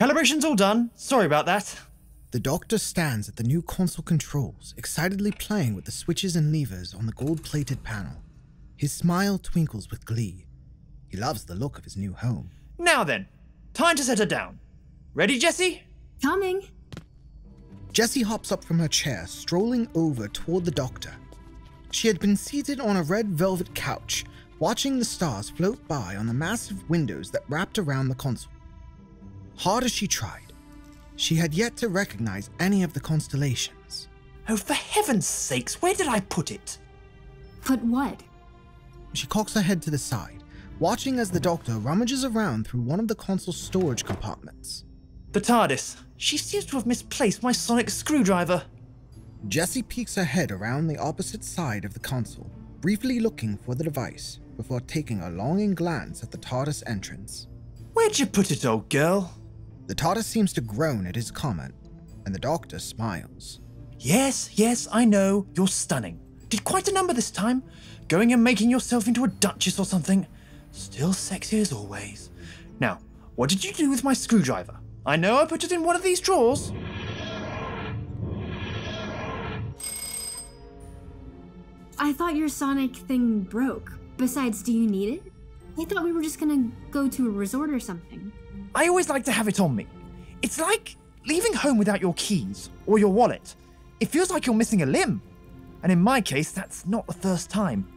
Calibration's all done. Sorry about that. The Doctor stands at the new console controls, excitedly playing with the switches and levers on the gold-plated panel. His smile twinkles with glee. He loves the look of his new home. Now then, time to set her down. Ready, Jessie? Coming. Jessie hops up from her chair, strolling over toward the Doctor. She had been seated on a red velvet couch, watching the stars float by on the massive windows that wrapped around the console. Hard as she tried, she had yet to recognize any of the constellations. Oh, for heaven's sakes, where did I put it? Put what? She cocks her head to the side, watching as the Doctor rummages around through one of the console's storage compartments. The TARDIS. She seems to have misplaced my sonic screwdriver. Jessie peeks her head around the opposite side of the console, briefly looking for the device before taking a longing glance at the TARDIS entrance. Where'd you put it, old girl? The TARDIS seems to groan at his comment, and the Doctor smiles. Yes, I know. You're stunning. Did quite a number this time. Going and making yourself into a duchess or something. Still sexy as always. Now, what did you do with my screwdriver? I know I put it in one of these drawers. I thought your sonic thing broke. Besides, do you need it? I thought we were just gonna go to a resort or something. I always like to have it on me. It's like leaving home without your keys or your wallet. It feels like you're missing a limb. And in my case, that's not the first time.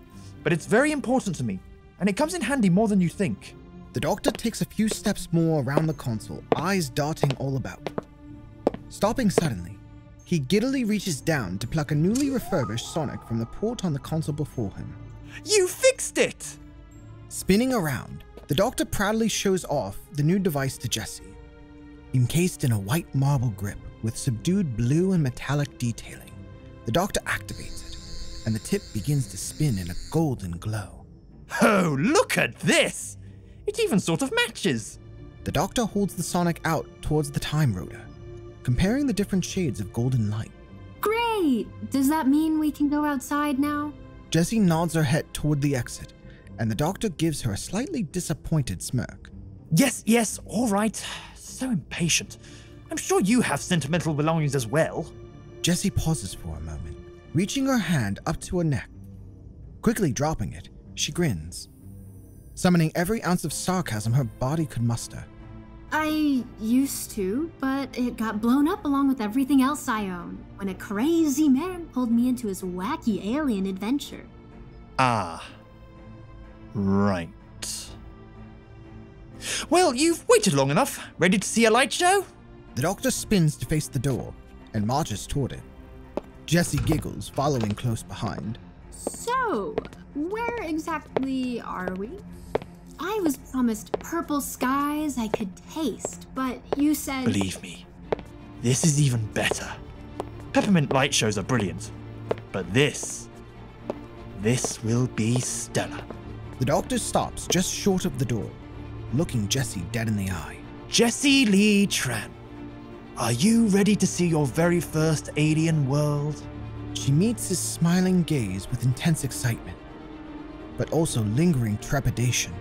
But it's very important to me, and it comes in handy more than you think. The Doctor takes a few steps more around the console, eyes darting all about. Stopping suddenly, he giddily reaches down to pluck a newly refurbished Sonic from the port on the console before him. You fixed it! Spinning around, the Doctor proudly shows off the new device to Jessie. Encased in a white marble grip with subdued blue and metallic detailing, the Doctor activates it, and the tip begins to spin in a golden glow. Oh, look at this! It even sort of matches. The Doctor holds the Sonic out towards the time rotor, comparing the different shades of golden light. Great! Does that mean we can go outside now? Jessie nods her head toward the exit, and the Doctor gives her a slightly disappointed smirk. Yes, all right. So impatient. I'm sure you have sentimental belongings as well. Jessie pauses for a moment, reaching her hand up to her neck. Quickly dropping it, she grins, summoning every ounce of sarcasm her body could muster. I used to, but it got blown up along with everything else I own when a crazy man pulled me into his wacky alien adventure. Ah. Right. Well, you've waited long enough. Ready to see a light show? The Doctor spins to face the door and marches toward it. Jessie giggles, following close behind. So, where exactly are we? I was promised purple skies I could taste, but you said... Believe me, this is even better. Peppermint light shows are brilliant, but this will be stellar. The Doctor stops just short of the door, looking Jessie dead in the eye. Jessie Lee Tran, are you ready to see your very first alien world? She meets his smiling gaze with intense excitement, but also lingering trepidation.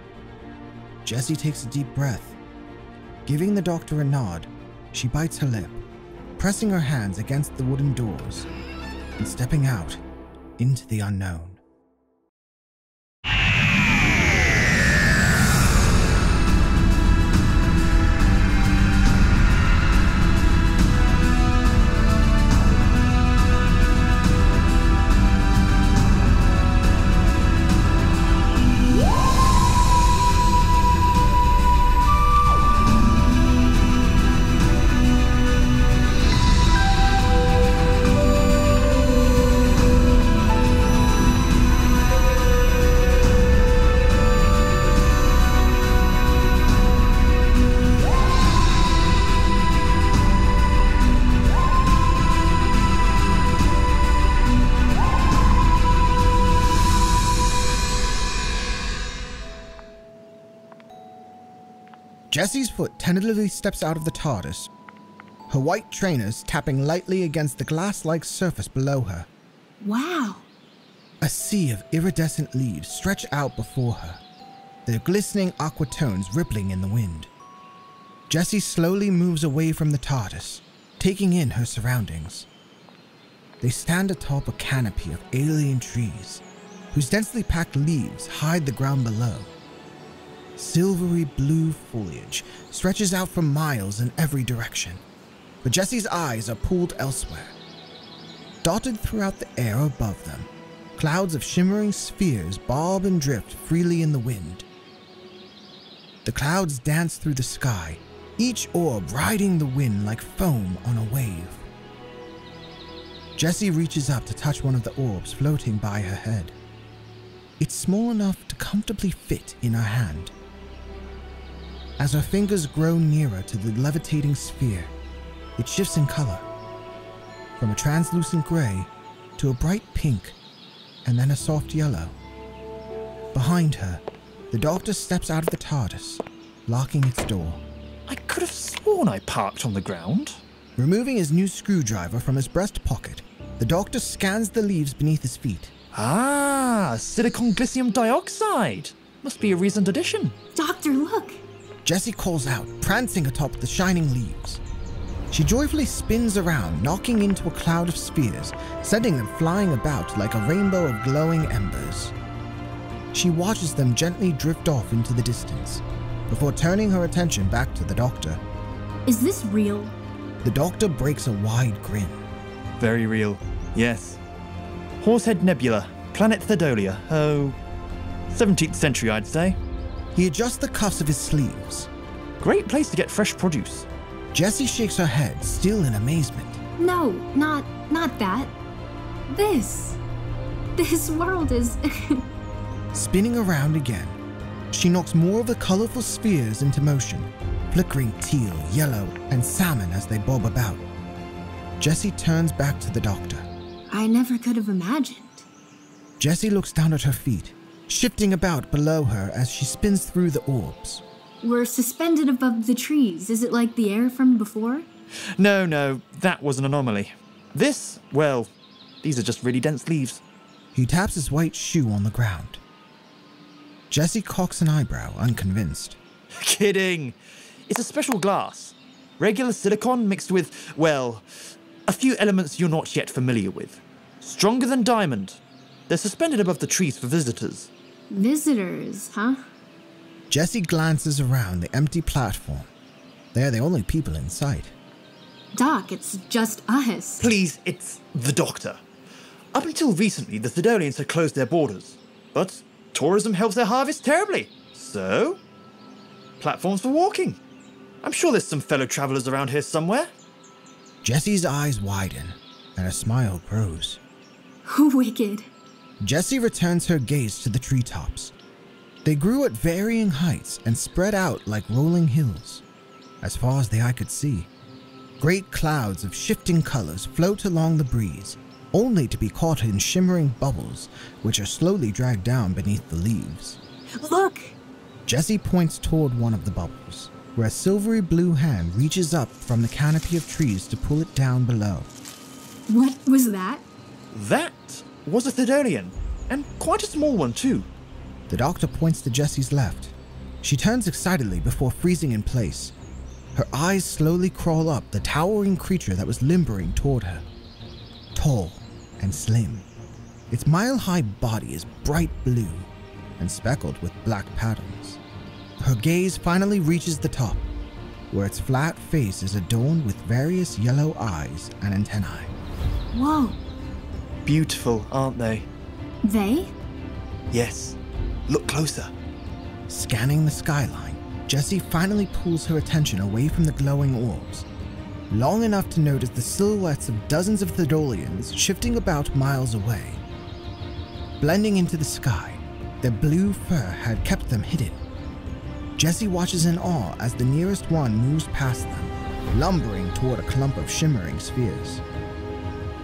Jessie takes a deep breath. Giving the Doctor a nod, she bites her lip, pressing her hands against the wooden doors, and stepping out into the unknown. Jessie's foot tentatively steps out of the TARDIS, her white trainers tapping lightly against the glass-like surface below her. Wow! A sea of iridescent leaves stretch out before her, their glistening aqua tones rippling in the wind. Jesse slowly moves away from the TARDIS, taking in her surroundings. They stand atop a canopy of alien trees, whose densely packed leaves hide the ground below. Silvery blue foliage stretches out for miles in every direction, but Jesse's eyes are pulled elsewhere. Dotted throughout the air above them, clouds of shimmering spheres bob and drift freely in the wind. The clouds dance through the sky, each orb riding the wind like foam on a wave. Jessie reaches up to touch one of the orbs floating by her head. It's small enough to comfortably fit in her hand. As her fingers grow nearer to the levitating sphere, it shifts in color, from a translucent gray to a bright pink, and then a soft yellow. Behind her, the Doctor steps out of the TARDIS, locking its door. I could have sworn I parked on the ground. Removing his new screwdriver from his breast pocket, the Doctor scans the leaves beneath his feet. Ah, silicon glycium dioxide. Must be a recent addition. Doctor, look! Jessie calls out, prancing atop the shining leaves. She joyfully spins around, knocking into a cloud of spheres, sending them flying about like a rainbow of glowing embers. She watches them gently drift off into the distance, before turning her attention back to the Doctor. Is this real? The Doctor breaks a wide grin. Very real, yes. Horsehead Nebula, planet Thedolia. Oh, 17th century, I'd say. He adjusts the cuffs of his sleeves. Great place to get fresh produce. Jessie shakes her head, still in amazement. No, not that. This world is... Spinning around again, she knocks more of the colorful spheres into motion, flickering teal, yellow, and salmon as they bob about. Jessie turns back to the Doctor. I never could have imagined. Jessie looks down at her feet, shifting about below her as she spins through the orbs. We're suspended above the trees. Is it like the air from before? No, that was an anomaly. This, well, these are just really dense leaves. He taps his white shoe on the ground. Jessie cocks an eyebrow, unconvinced. Kidding. It's a special glass. Regular silicon mixed with, well, a few elements you're not yet familiar with. Stronger than diamond. They're suspended above the trees for visitors. Visitors, huh? Jessie glances around the empty platform. They're the only people in sight. Doc, it's just us. Please, it's the Doctor. Up until recently, the Thedolians had closed their borders. But tourism helps their harvest terribly. So, platforms for walking. I'm sure there's some fellow travelers around here somewhere. Jessie's eyes widen, and a smile grows. Wicked. Jessie returns her gaze to the treetops. They grew at varying heights and spread out like rolling hills, as far as the eye could see. Great clouds of shifting colors float along the breeze, only to be caught in shimmering bubbles, which are slowly dragged down beneath the leaves. Look! Jessie points toward one of the bubbles, where a silvery blue hand reaches up from the canopy of trees to pull it down below. What was that? That was a Thedolian, and quite a small one too. The Doctor points to Jessie's left. She turns excitedly before freezing in place. Her eyes slowly crawl up the towering creature that was limbering toward her. Tall and slim, its mile-high body is bright blue and speckled with black patterns. Her gaze finally reaches the top, where its flat face is adorned with various yellow eyes and antennae. Whoa. Beautiful, aren't they? They? Yes. Look closer. Scanning the skyline, Jessie finally pulls her attention away from the glowing orbs, long enough to notice the silhouettes of dozens of Thedolians shifting about miles away. Blending into the sky, their blue fur had kept them hidden. Jessie watches in awe as the nearest one moves past them, lumbering toward a clump of shimmering spheres.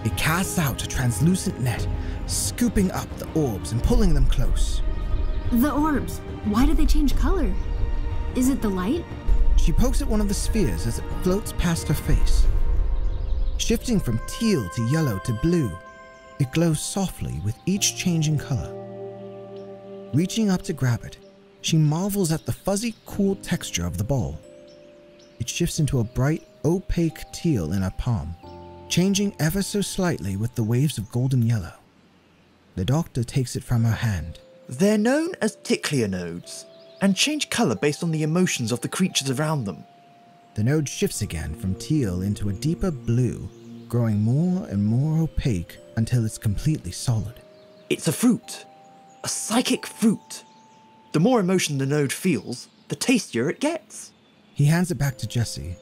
It casts out a translucent net, scooping up the orbs and pulling them close. The orbs. Why did they change color? Is it the light? She pokes at one of the spheres as it floats past her face. Shifting from teal to yellow to blue, it glows softly with each changing color. Reaching up to grab it, she marvels at the fuzzy, cool texture of the ball. it shifts into a bright, opaque teal in her palm, changing ever so slightly with the waves of golden yellow. The doctor takes it from her hand. They're known as Tiklia nodes, and change colour based on the emotions of the creatures around them. The node shifts again from teal into a deeper blue, growing more and more opaque until it's completely solid. It's a fruit. A psychic fruit. The more emotion the node feels, the tastier it gets. He hands it back to Jessie,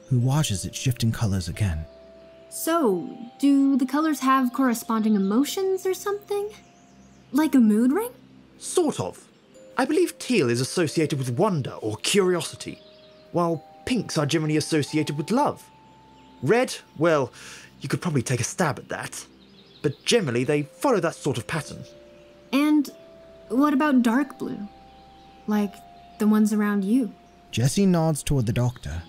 who watches it shifting colors again. So, do the colors have corresponding emotions or something? Like a mood ring? Sort of. I believe teal is associated with wonder or curiosity, while pinks are generally associated with love. Red, well, you could probably take a stab at that, but generally they follow that sort of pattern. And what about dark blue? Like the ones around you? Jessie nods toward the doctor,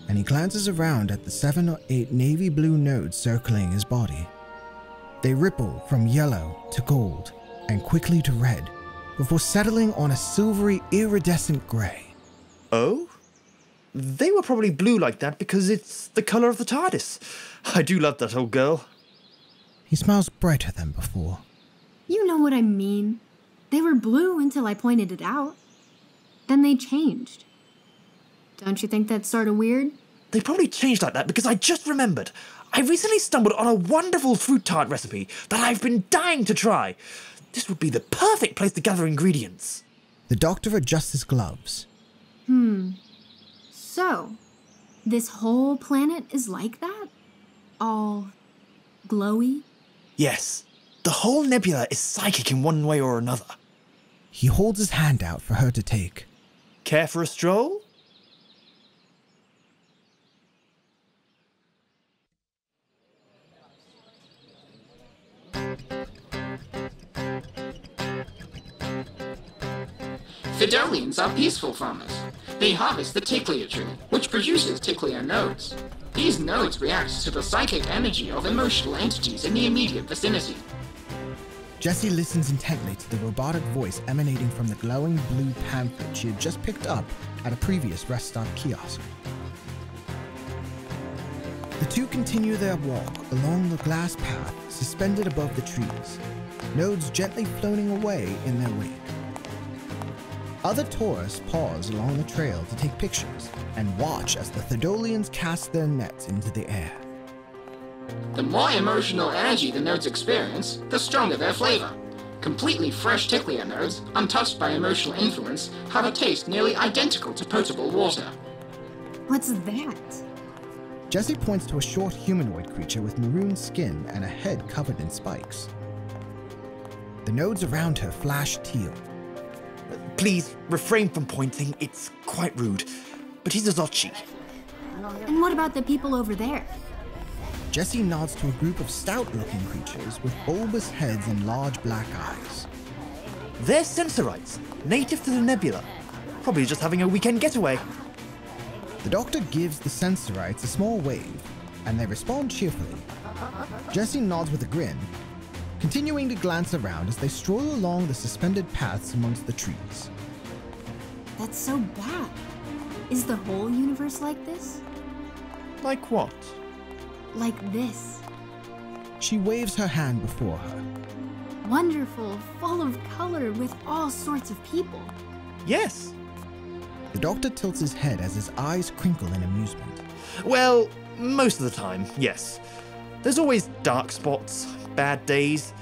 and he glances around at the 7 or 8 navy blue nodes circling his body. They ripple from yellow to gold and quickly to red, before settling on a silvery iridescent grey. Oh? They were probably blue like that because it's the colour of the TARDIS. I do love that old girl. He smiles brighter than before. You know what I mean. They were blue until I pointed it out. Then they changed. Don't you think that's sort of weird? They probably changed like that because I just remembered. I recently stumbled on a wonderful fruit tart recipe that I've been dying to try. This would be the perfect place to gather ingredients. The doctor adjusts his gloves. So, this whole planet is like that? All glowy? Yes, the whole nebula is psychic in one way or another. He holds his hand out for her to take. Care for a stroll? Thedolians are peaceful farmers. They harvest the Tiklia tree, which produces Tiklia nodes. These nodes react to the psychic energy of emotional entities in the immediate vicinity. Jessie listens intently to the robotic voice emanating from the glowing blue pamphlet she had just picked up at a previous rest stop kiosk. The two continue their walk along the glass path suspended above the trees, nodes gently floating away in their wake. Other tourists pause along the trail to take pictures and watch as the Thedolians cast their nets into the air. The more emotional energy the nodes experience, the stronger their flavor. Completely fresh Tiklia nodes, untouched by emotional influence, have a taste nearly identical to potable water. What's that? Jessie points to a short humanoid creature with maroon skin and a head covered in spikes. The nodes around her flash teal. Please refrain from pointing, it's quite rude, but he's a Zocci. And what about the people over there? Jessie nods to a group of stout-looking creatures with bulbous heads and large black eyes. They're SpencyRocks, native to the nebula. Probably just having a weekend getaway. The doctor gives the SpencyRocks a small wave, and they respond cheerfully. Jessie nods with a grin, continuing to glance around as they stroll along the suspended paths amongst the trees. That's so bad. Is the whole universe like this? Like what? Like this. She waves her hand before her. Wonderful, full of color, with all sorts of people. Yes. The doctor tilts his head as his eyes crinkle in amusement. Well, most of the time, yes. There's always dark spots, bad days,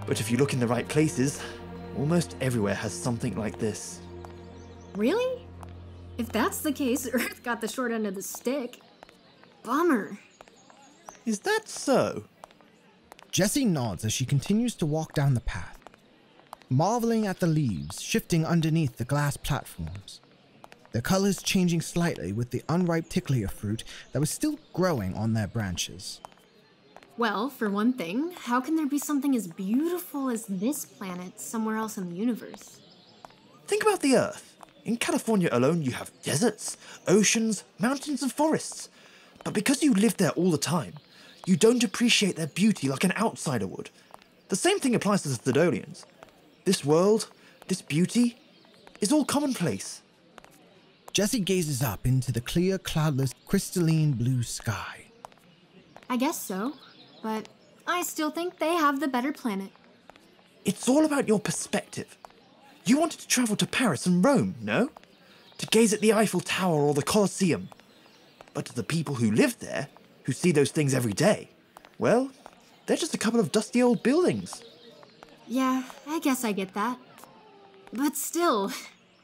but if you look in the right places, almost everywhere has something like this. Really? If that's the case, Earth got the short end of the stick. Bummer. Is that so? Jessie nods as she continues to walk down the path, marveling at the leaves shifting underneath the glass platforms, their colors changing slightly with the unripe Tiklia fruit that was still growing on their branches. Well, for one thing, how can there be something as beautiful as this planet somewhere else in the universe? Think about the Earth. In California alone, you have deserts, oceans, mountains, and forests. But because you live there all the time, you don't appreciate their beauty like an outsider would. The same thing applies to the Thedolians. This world, this beauty, is all commonplace. Jesse gazes up into the clear, cloudless, crystalline blue sky. I guess so, but I still think they have the better planet. It's all about your perspective. You wanted to travel to Paris and Rome, no? To gaze at the Eiffel Tower or the Colosseum. But to the people who live there, who see those things every day, well, they're just a couple of dusty old buildings. Yeah, I guess I get that. But still,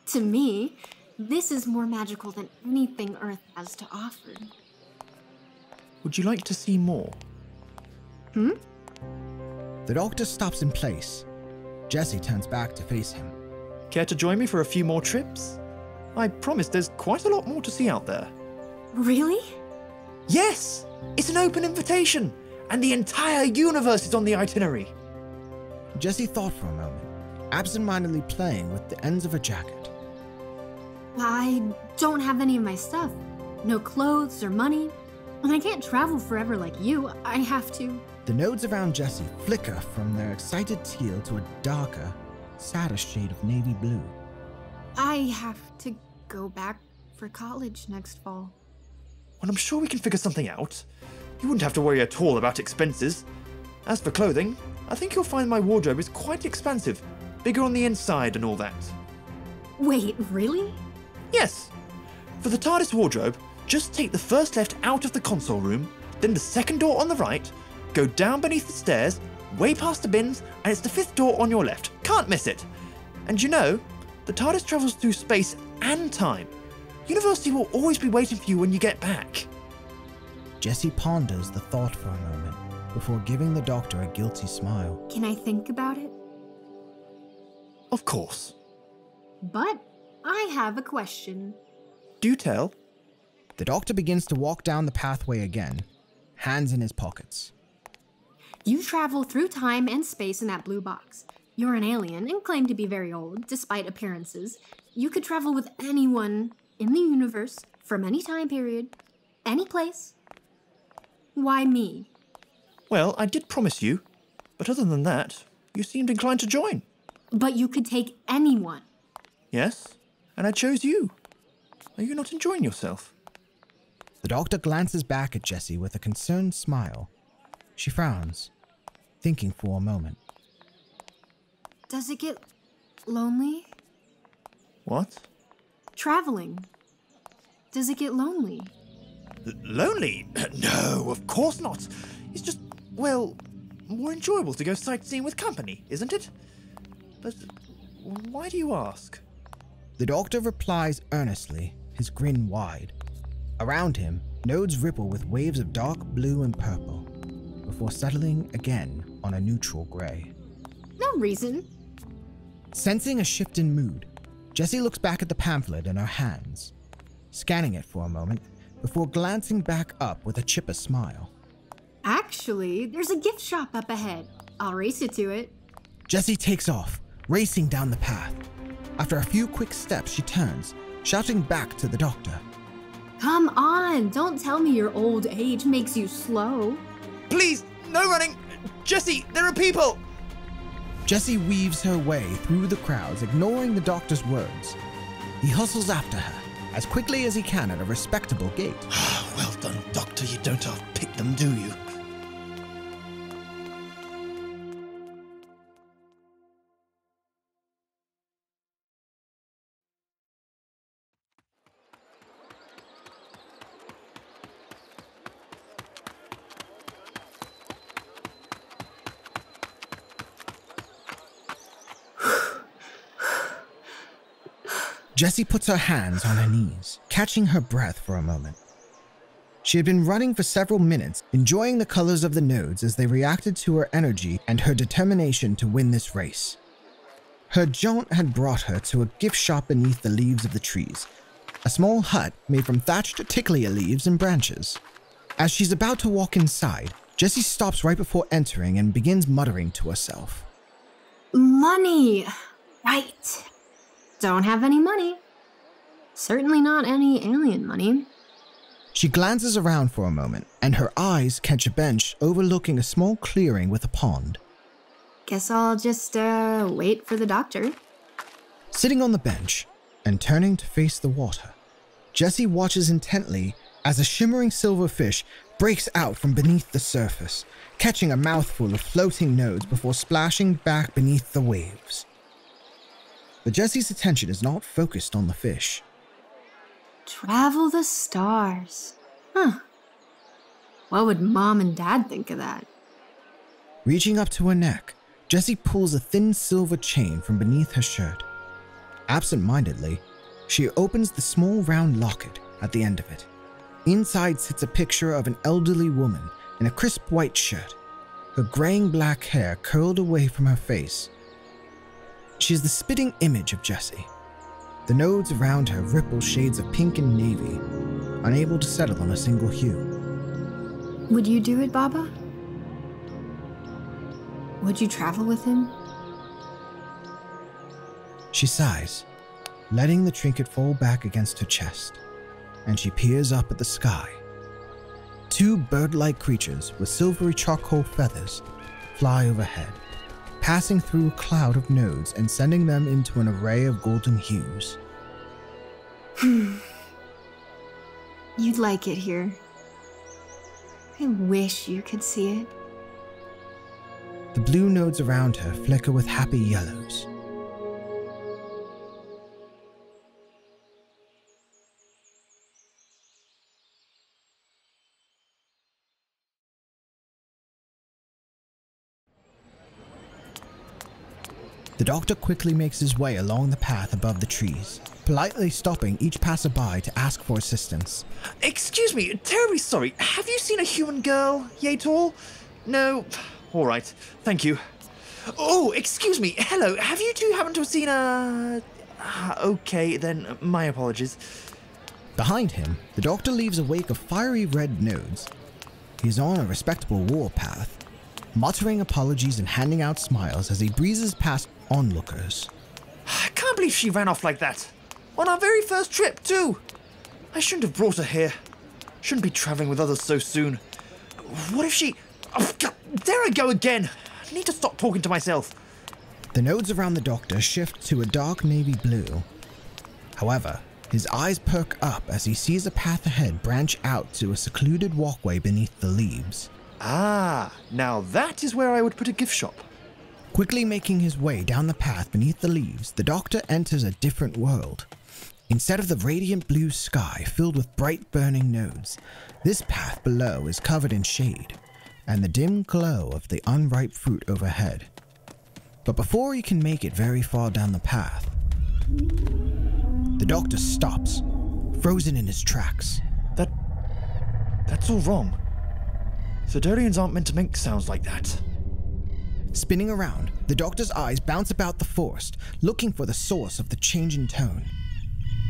to me, this is more magical than anything Earth has to offer. Would you like to see more? The doctor stops in place. Jesse turns back to face him. Care to join me for a few more trips? I promise there's quite a lot more to see out there. Really? Yes! It's an open invitation, and the entire universe is on the itinerary. Jesse thought for a moment, absentmindedly playing with the ends of her jacket. I don't have any of my stuff. No clothes or money. And I can't travel forever like you. I have to. The nodes around Jesse flicker from their excited teal to a darker, sadder shade of navy blue. I have to go back for college next fall. Well, I'm sure we can figure something out. You wouldn't have to worry at all about expenses. As for clothing, I think you'll find my wardrobe is quite expansive, bigger on the inside and all that. Wait, really? Yes. For the TARDIS wardrobe, just take the first left out of the console room, then the second door on the right, go down beneath the stairs, way past the bins, and it's the fifth door on your left. Can't miss it. And you know, the TARDIS travels through space and time. University will always be waiting for you when you get back. Jesse ponders the thought for a moment before giving the doctor a guilty smile. Can I think about it? Of course. But I have a question. Do tell. The doctor begins to walk down the pathway again, hands in his pockets. You travel through time and space in that blue box. You're an alien and claim to be very old, despite appearances. You could travel with anyone in the universe from any time period, any place. Why me? Well, I did promise you, but other than that, you seemed inclined to join. But you could take anyone. Yes, and I chose you. Are you not enjoying yourself? The doctor glances back at Jesse with a concerned smile. She frowns, thinking for a moment. Does it get lonely? What? Traveling. Does it get lonely? Lonely? No, of course not. It's just, well, more enjoyable to go sightseeing with company, isn't it? But why do you ask? The doctor replies earnestly, his grin wide. Around him, nodes ripple with waves of dark blue and purple, before settling again on a neutral gray. No reason. Sensing a shift in mood, Jesse looks back at the pamphlet in her hands, scanning it for a moment before glancing back up with a chipper smile. Actually, there's a gift shop up ahead. I'll race you to it. Jesse takes off, racing down the path. After a few quick steps, she turns, shouting back to the doctor. Come on, don't tell me your old age makes you slow. Please, no running! Jesse, there are people! Jesse weaves her way through the crowds, ignoring the doctor's words. He hustles after her, as quickly as he can at a respectable gait. Well done, Doctor. You don't half-pick them, do you? Jessie puts her hands on her knees, catching her breath for a moment. She had been running for several minutes, enjoying the colors of the nodes as they reacted to her energy and her determination to win this race. Her jaunt had brought her to a gift shop beneath the leaves of the trees, a small hut made from thatched Tiklia leaves and branches. As she's about to walk inside, Jessie stops right before entering and begins muttering to herself. Money! Right. Don't have any money. Certainly not any alien money. She glances around for a moment, and her eyes catch a bench overlooking a small clearing with a pond. Guess I'll just, wait for the doctor. Sitting on the bench and turning to face the water, Jesse watches intently as a shimmering silver fish breaks out from beneath the surface, catching a mouthful of floating nodes before splashing back beneath the waves. But Jesse's attention is not focused on the fish. Travel the stars. Huh. What would Mom and Dad think of that? Reaching up to her neck, Jessie pulls a thin silver chain from beneath her shirt. Absent-mindedly, she opens the small round locket at the end of it. Inside sits a picture of an elderly woman in a crisp white shirt, her graying black hair curled away from her face. She is the spitting image of Jessie. The nodes around her ripple shades of pink and navy, unable to settle on a single hue. Would you do it, Baba? Would you travel with him? She sighs, letting the trinket fall back against her chest, and she peers up at the sky. Two bird-like creatures with silvery charcoal feathers fly overhead, passing through a cloud of nodes and sending them into an array of golden hues. You'd like it here. I wish you could see it. The blue nodes around her flicker with happy yellows. The doctor quickly makes his way along the path above the trees, politely stopping each passerby to ask for assistance. Excuse me, terribly sorry. Have you seen a human girl, yea tall? No? All right, thank you. Oh, excuse me, hello. Have you two happened to have seen a... Okay, then, my apologies. Behind him, the doctor leaves a wake of fiery red nodes. He's on a respectable warpath, muttering apologies and handing out smiles as he breezes past onlookers. I can't believe she ran off like that. On our very first trip, too. I shouldn't have brought her here. Shouldn't be traveling with others so soon. What if she... Oh, God, there I go again. I need to stop talking to myself. The nodes around the doctor shift to a dark navy blue. However, his eyes perk up as he sees a path ahead branch out to a secluded walkway beneath the leaves. Ah, now that is where I would put a gift shop. Quickly making his way down the path beneath the leaves, the doctor enters a different world. Instead of the radiant blue sky filled with bright burning nodes, this path below is covered in shade and the dim glow of the unripe fruit overhead. But before he can make it very far down the path, the doctor stops, frozen in his tracks. That's all wrong. Thedolians aren't meant to make sounds like that. Spinning around, the doctor's eyes bounce about the forest, looking for the source of the change in tone.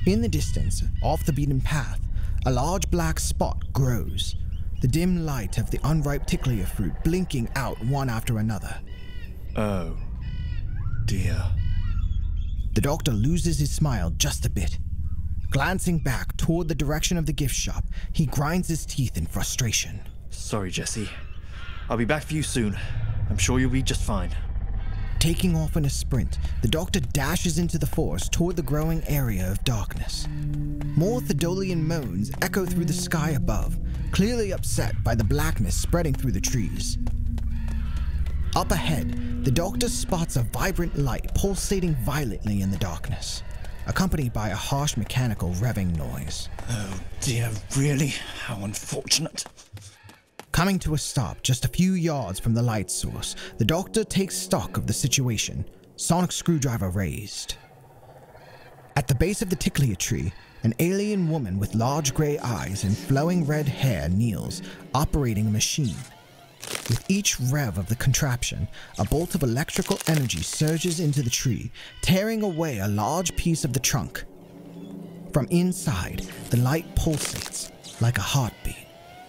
In the distance, off the beaten path, a large black spot grows, the dim light of the unripe Tiklia fruit blinking out one after another. Oh, dear. The doctor loses his smile just a bit. Glancing back toward the direction of the gift shop, he grinds his teeth in frustration. Sorry, Jesse. I'll be back for you soon. I'm sure you'll be just fine. Taking off in a sprint, the doctor dashes into the forest toward the growing area of darkness. More Thedolian moans echo through the sky above, clearly upset by the blackness spreading through the trees. Up ahead, the doctor spots a vibrant light pulsating violently in the darkness, accompanied by a harsh mechanical revving noise. Oh dear, really? How unfortunate. Coming to a stop just a few yards from the light source, the doctor takes stock of the situation, sonic screwdriver raised. At the base of the Tiklia tree, an alien woman with large gray eyes and flowing red hair kneels, operating a machine. With each rev of the contraption, a bolt of electrical energy surges into the tree, tearing away a large piece of the trunk. From inside, the light pulsates like a heartbeat.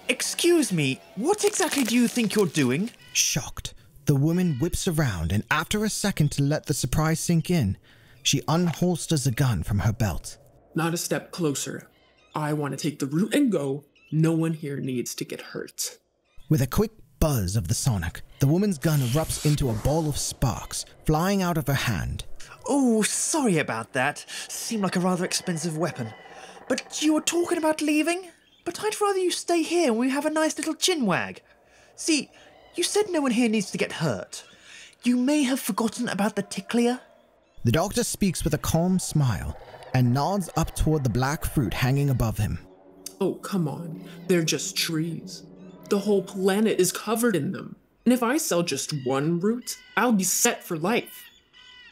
Excuse me, what exactly do you think you're doing? Shocked, the woman whips around, and after a second to let the surprise sink in, she unholsters a gun from her belt. Not a step closer. I want to take the route and go. No one here needs to get hurt. With a quick buzz of the sonic, the woman's gun erupts into a ball of sparks, flying out of her hand. Oh, sorry about that. Seemed like a rather expensive weapon. But you were talking about leaving? But I'd rather you stay here and we have a nice little chinwag. See, you said no one here needs to get hurt. You may have forgotten about the Tiklia. The doctor speaks with a calm smile and nods up toward the black fruit hanging above him. Oh, come on. They're just trees. The whole planet is covered in them. And if I sell just one root, I'll be set for life.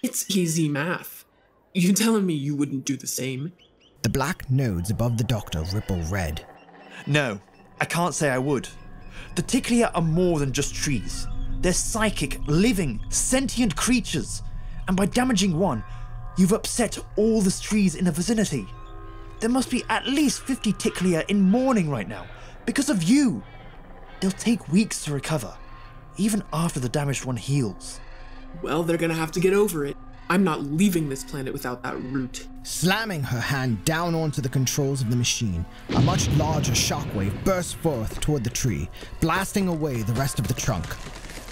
It's easy math. You telling me you wouldn't do the same? The black nodes above the doctor ripple red. No, I can't say I would. The Tiklia are more than just trees. They're psychic, living, sentient creatures. And by damaging one, you've upset all the trees in the vicinity. There must be at least 50 Tiklia in mourning right now, because of you. They'll take weeks to recover, even after the damaged one heals. Well, they're gonna have to get over it. I'm not leaving this planet without that root. Slamming her hand down onto the controls of the machine, a much larger shockwave bursts forth toward the tree, blasting away the rest of the trunk.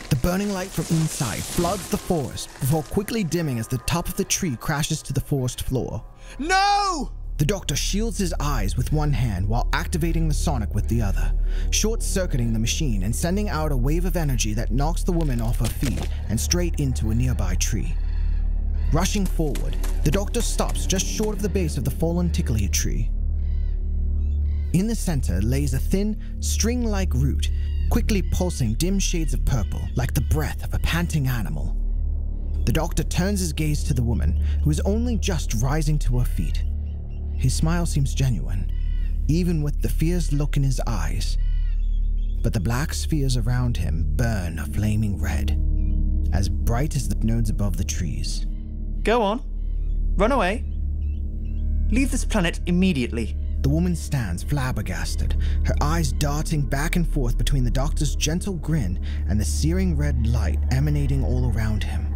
The burning light from inside floods the forest before quickly dimming as the top of the tree crashes to the forest floor. No! The doctor shields his eyes with one hand while activating the sonic with the other, short-circuiting the machine and sending out a wave of energy that knocks the woman off her feet and straight into a nearby tree. Rushing forward, the doctor stops just short of the base of the fallen Tiklia tree. In the center lays a thin, string-like root, quickly pulsing dim shades of purple like the breath of a panting animal. The doctor turns his gaze to the woman, who is only just rising to her feet. His smile seems genuine, even with the fierce look in his eyes. But the black spheres around him burn a flaming red, as bright as the nodes above the trees. Go on. Run away. Leave this planet immediately. The woman stands flabbergasted, her eyes darting back and forth between the doctor's gentle grin and the searing red light emanating all around him.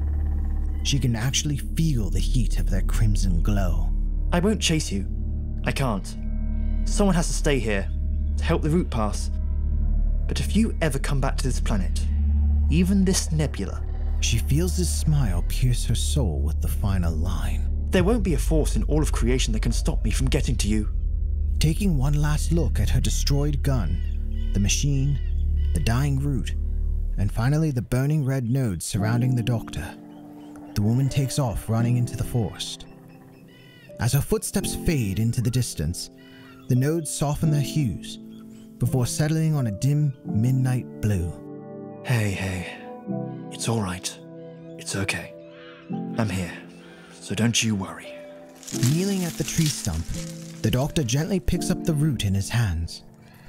She can actually feel the heat of their crimson glow. I won't chase you. I can't. Someone has to stay here to help the route pass. But if you ever come back to this planet, even this nebula... She feels his smile pierce her soul with the final line. There won't be a force in all of creation that can stop me from getting to you. Taking one last look at her destroyed gun, the machine, the dying root, and finally the burning red nodes surrounding the doctor, the woman takes off running into the forest. As her footsteps fade into the distance, the nodes soften their hues before settling on a dim midnight blue. Hey. It's all right. It's okay. I'm here, so don't you worry. Kneeling at the tree stump, the doctor gently picks up the root in his hands,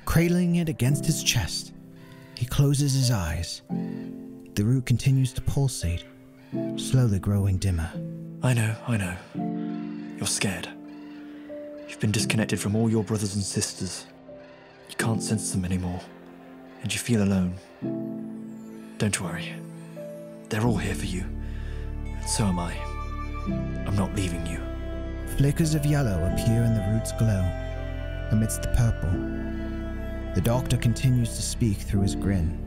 cradling it against his chest. He closes his eyes. The root continues to pulsate, slowly growing dimmer. I know. You're scared. You've been disconnected from all your brothers and sisters. You can't sense them anymore, and you feel alone. Don't worry. They're all here for you, and so am I. I'm not leaving you. Flickers of yellow appear in the root's glow, amidst the purple. The doctor continues to speak through his grin,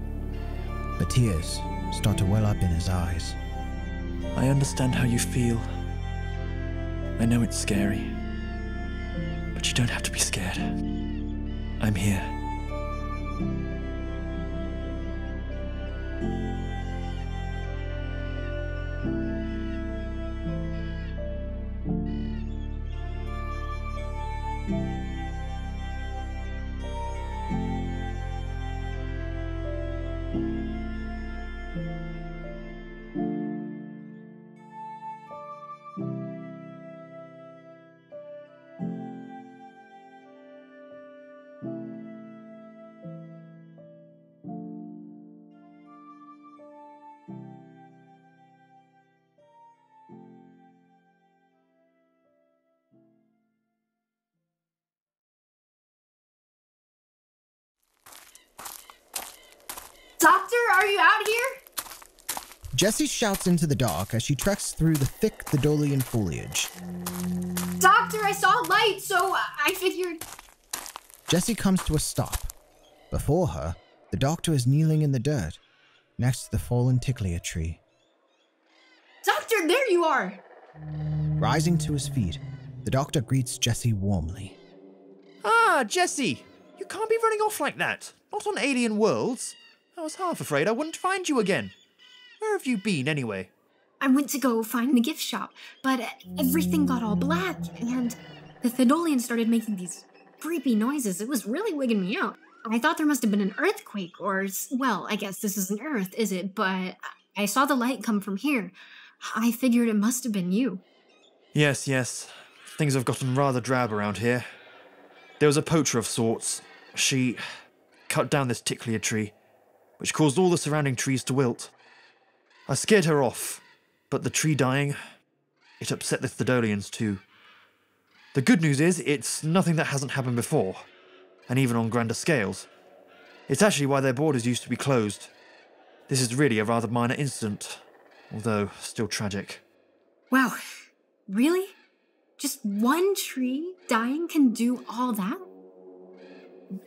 but tears start to well up in his eyes. I understand how you feel. I know it's scary, but you don't have to be scared. I'm here. Doctor, are you out here? Jessie shouts into the dark as she treks through the thick Thedolian foliage. Doctor, I saw light, so I figured... Jessie comes to a stop. Before her, the doctor is kneeling in the dirt, next to the fallen Tiklia tree. Doctor, there you are! Rising to his feet, the doctor greets Jessie warmly. Ah, Jessie! You can't be running off like that. Not on alien worlds. I was half afraid I wouldn't find you again. Where have you been, anyway? I went to go find the gift shop, but everything got all black, and the Thedolians started making these creepy noises. It was really wigging me out. I thought there must have been an earthquake, or, well, I guess this isn't Earth, is it? But I saw the light come from here. I figured it must have been you. Yes. Things have gotten rather drab around here. There was a poacher of sorts. She cut down this Tiklia tree, which caused all the surrounding trees to wilt. I scared her off, but the tree dying, it upset the Thedolians too. The good news is, it's nothing that hasn't happened before, and even on grander scales. It's actually why their borders used to be closed. This is really a rather minor incident, although still tragic. Wow, really? Just one tree dying can do all that?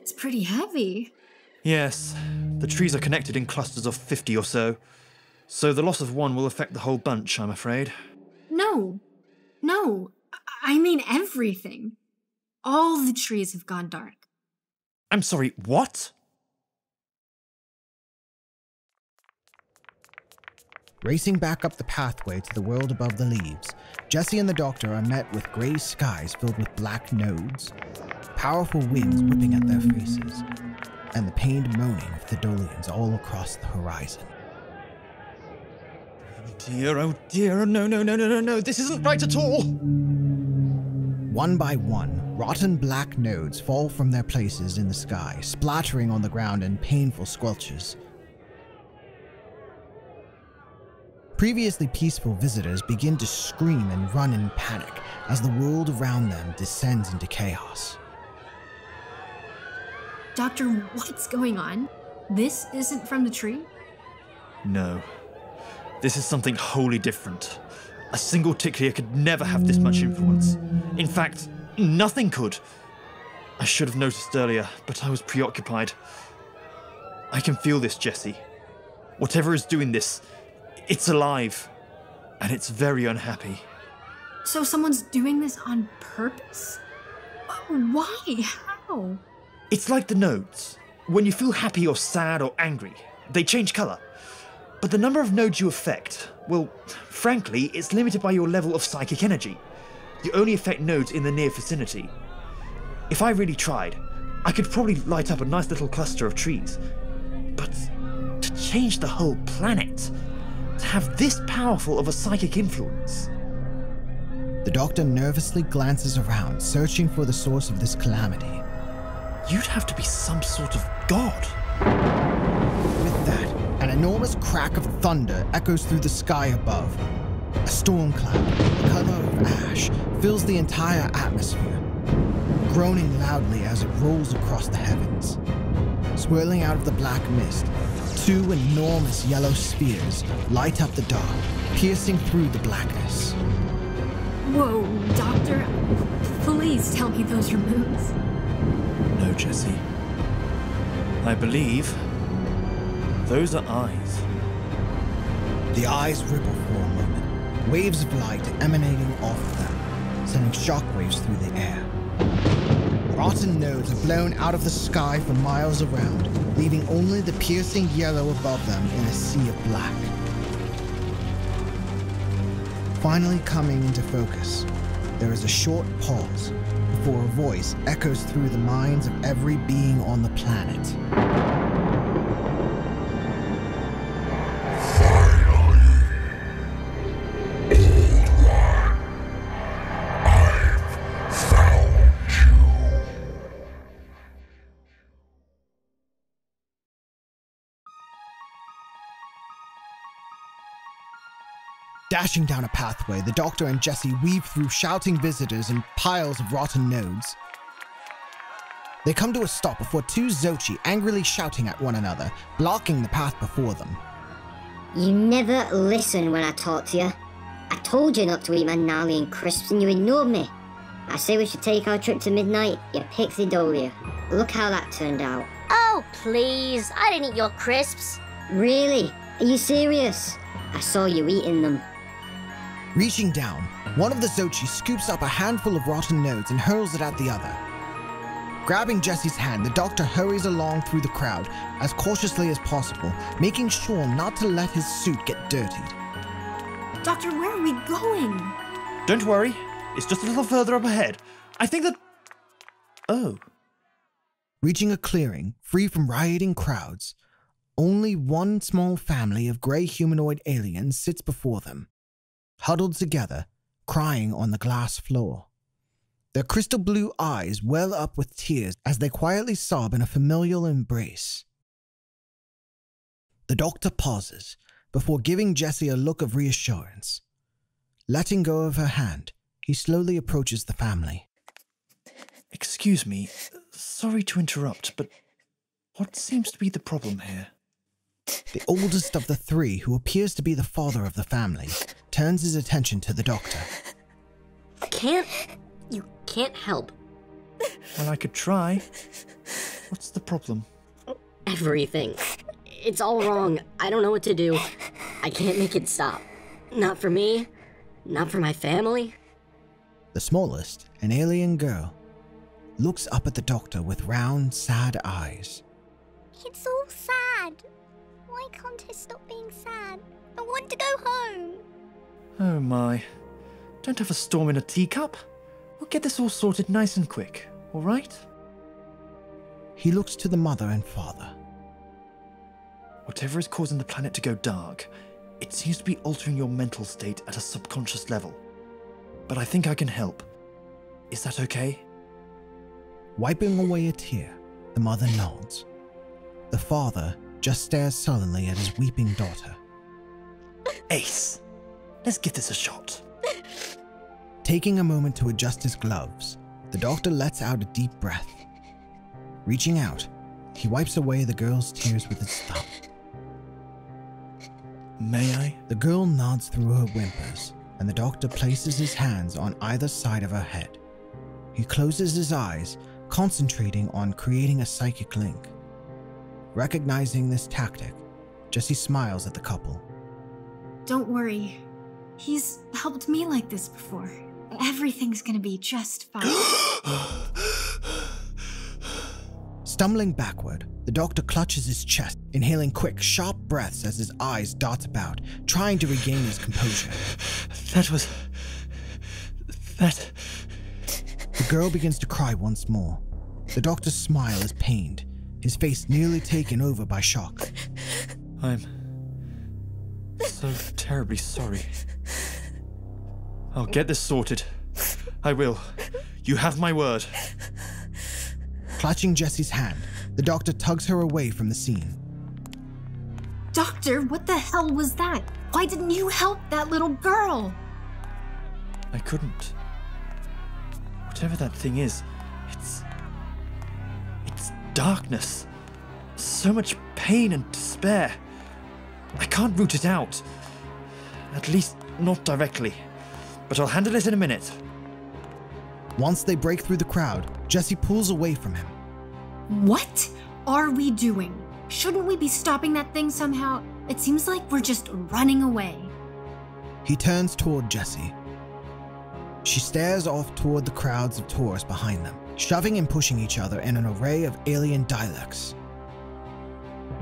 It's pretty heavy. Yes, the trees are connected in clusters of 50 or so the loss of one will affect the whole bunch, I'm afraid. No, I mean everything. All the trees have gone dark. I'm sorry, what? Racing back up the pathway to the world above the leaves, Jessie and the Doctor are met with grey skies filled with black nodes, powerful winds whipping at their faces, and the pained moaning of Thedolians all across the horizon. Oh dear, no, this isn't right at all! One by one, rotten black nodes fall from their places in the sky, splattering on the ground in painful squelches. Previously peaceful visitors begin to scream and run in panic as the world around them descends into chaos. Doctor, what's going on? This isn't from the tree? No. This is something wholly different. A single Tiklia could never have this much influence. In fact, nothing could. I should have noticed earlier, but I was preoccupied. I can feel this, Jessie. Whatever is doing this, it's alive, and it's very unhappy. So someone's doing this on purpose? Why? How? It's like the nodes. When you feel happy or sad or angry, they change colour. But the number of nodes you affect, well, frankly, it's limited by your level of psychic energy. You only affect nodes in the near vicinity. If I really tried, I could probably light up a nice little cluster of trees. But to change the whole planet, to have this powerful of a psychic influence... The Doctor nervously glances around, searching for the source of this calamity. You'd have to be some sort of god. With that, an enormous crack of thunder echoes through the sky above. A storm cloud, the color of ash, fills the entire atmosphere, groaning loudly as it rolls across the heavens. Swirling out of the black mist, two enormous yellow spears light up the dark, piercing through the blackness. Whoa, Doctor, please tell me those are moons. No, Jessie. I believe those are eyes. The eyes ripple for a moment, waves of light emanating off of them, sending shockwaves through the air. Rotten nodes are blown out of the sky for miles around, leaving only the piercing yellow above them in a sea of black. Finally coming into focus, there is a short pause before a voice echoes through the minds of every being on the planet. Dashing down a pathway, the Doctor and Jessie weave through shouting visitors and piles of rotten nodes. They come to a stop before two Zocci angrily shouting at one another, blocking the path before them. You never listen when I talk to you. I told you not to eat my gnarly and crisps and you ignored me. I say we should take our trip to midnight, you pick Thedolia. Look how that turned out. Oh, please, I didn't eat your crisps. Really? Are you serious? I saw you eating them. Reaching down, one of the Zocci scoops up a handful of rotten nodes and hurls it at the other. Grabbing Jesse's hand, the doctor hurries along through the crowd as cautiously as possible, making sure not to let his suit get dirtied. Doctor, where are we going? Don't worry, it's just a little further up ahead. I think that... Oh. Reaching a clearing, free from rioting crowds, only one small family of grey humanoid aliens sits before them, huddled together, crying on the glass floor. Their crystal blue eyes well up with tears as they quietly sob in a familial embrace. The doctor pauses before giving Jessie a look of reassurance. Letting go of her hand, he slowly approaches the family. Excuse me, sorry to interrupt, but what seems to be the problem here? The oldest of the three, who appears to be the father of the family, turns his attention to the doctor. You can't help. Well, I could try. What's the problem? Everything. It's all wrong. I don't know what to do. I can't make it stop. Not for me. Not for my family. The smallest, an alien girl, looks up at the doctor with round, sad eyes. It's all sad. Why can't I stop being sad? I want to go home. Oh my. Don't have a storm in a teacup. We'll get this all sorted nice and quick, all right? He looks to the mother and father. Whatever is causing the planet to go dark, it seems to be altering your mental state at a subconscious level. But I think I can help. Is that okay? Wiping away a tear, the mother nods. The father just stares sullenly at his weeping daughter. Ace, let's give this a shot. Taking a moment to adjust his gloves, the doctor lets out a deep breath. Reaching out, he wipes away the girl's tears with his thumb. May I? The girl nods through her whimpers, and the doctor places his hands on either side of her head. He closes his eyes, concentrating on creating a psychic link. Recognizing this tactic, Jessie smiles at the couple. Don't worry. He's helped me like this before. Everything's gonna be just fine. Stumbling backward, the doctor clutches his chest, inhaling quick, sharp breaths as his eyes dart about, trying to regain his composure. The girl begins to cry once more. The doctor's smile is pained, his face nearly taken over by shock. I'm so terribly sorry. I'll get this sorted. I will. You have my word. Clutching Jessie's hand, the doctor tugs her away from the scene. Doctor, what the hell was that? Why didn't you help that little girl? I couldn't. Whatever that thing is, it's darkness. So much pain and despair. I can't root it out. At least not directly. But I'll handle it in a minute. Once they break through the crowd, Jessie pulls away from him. What are we doing? Shouldn't we be stopping that thing somehow? It seems like we're just running away. He turns toward Jessie. She stares off toward the crowds of tourists behind them, shoving and pushing each other in an array of alien dialects.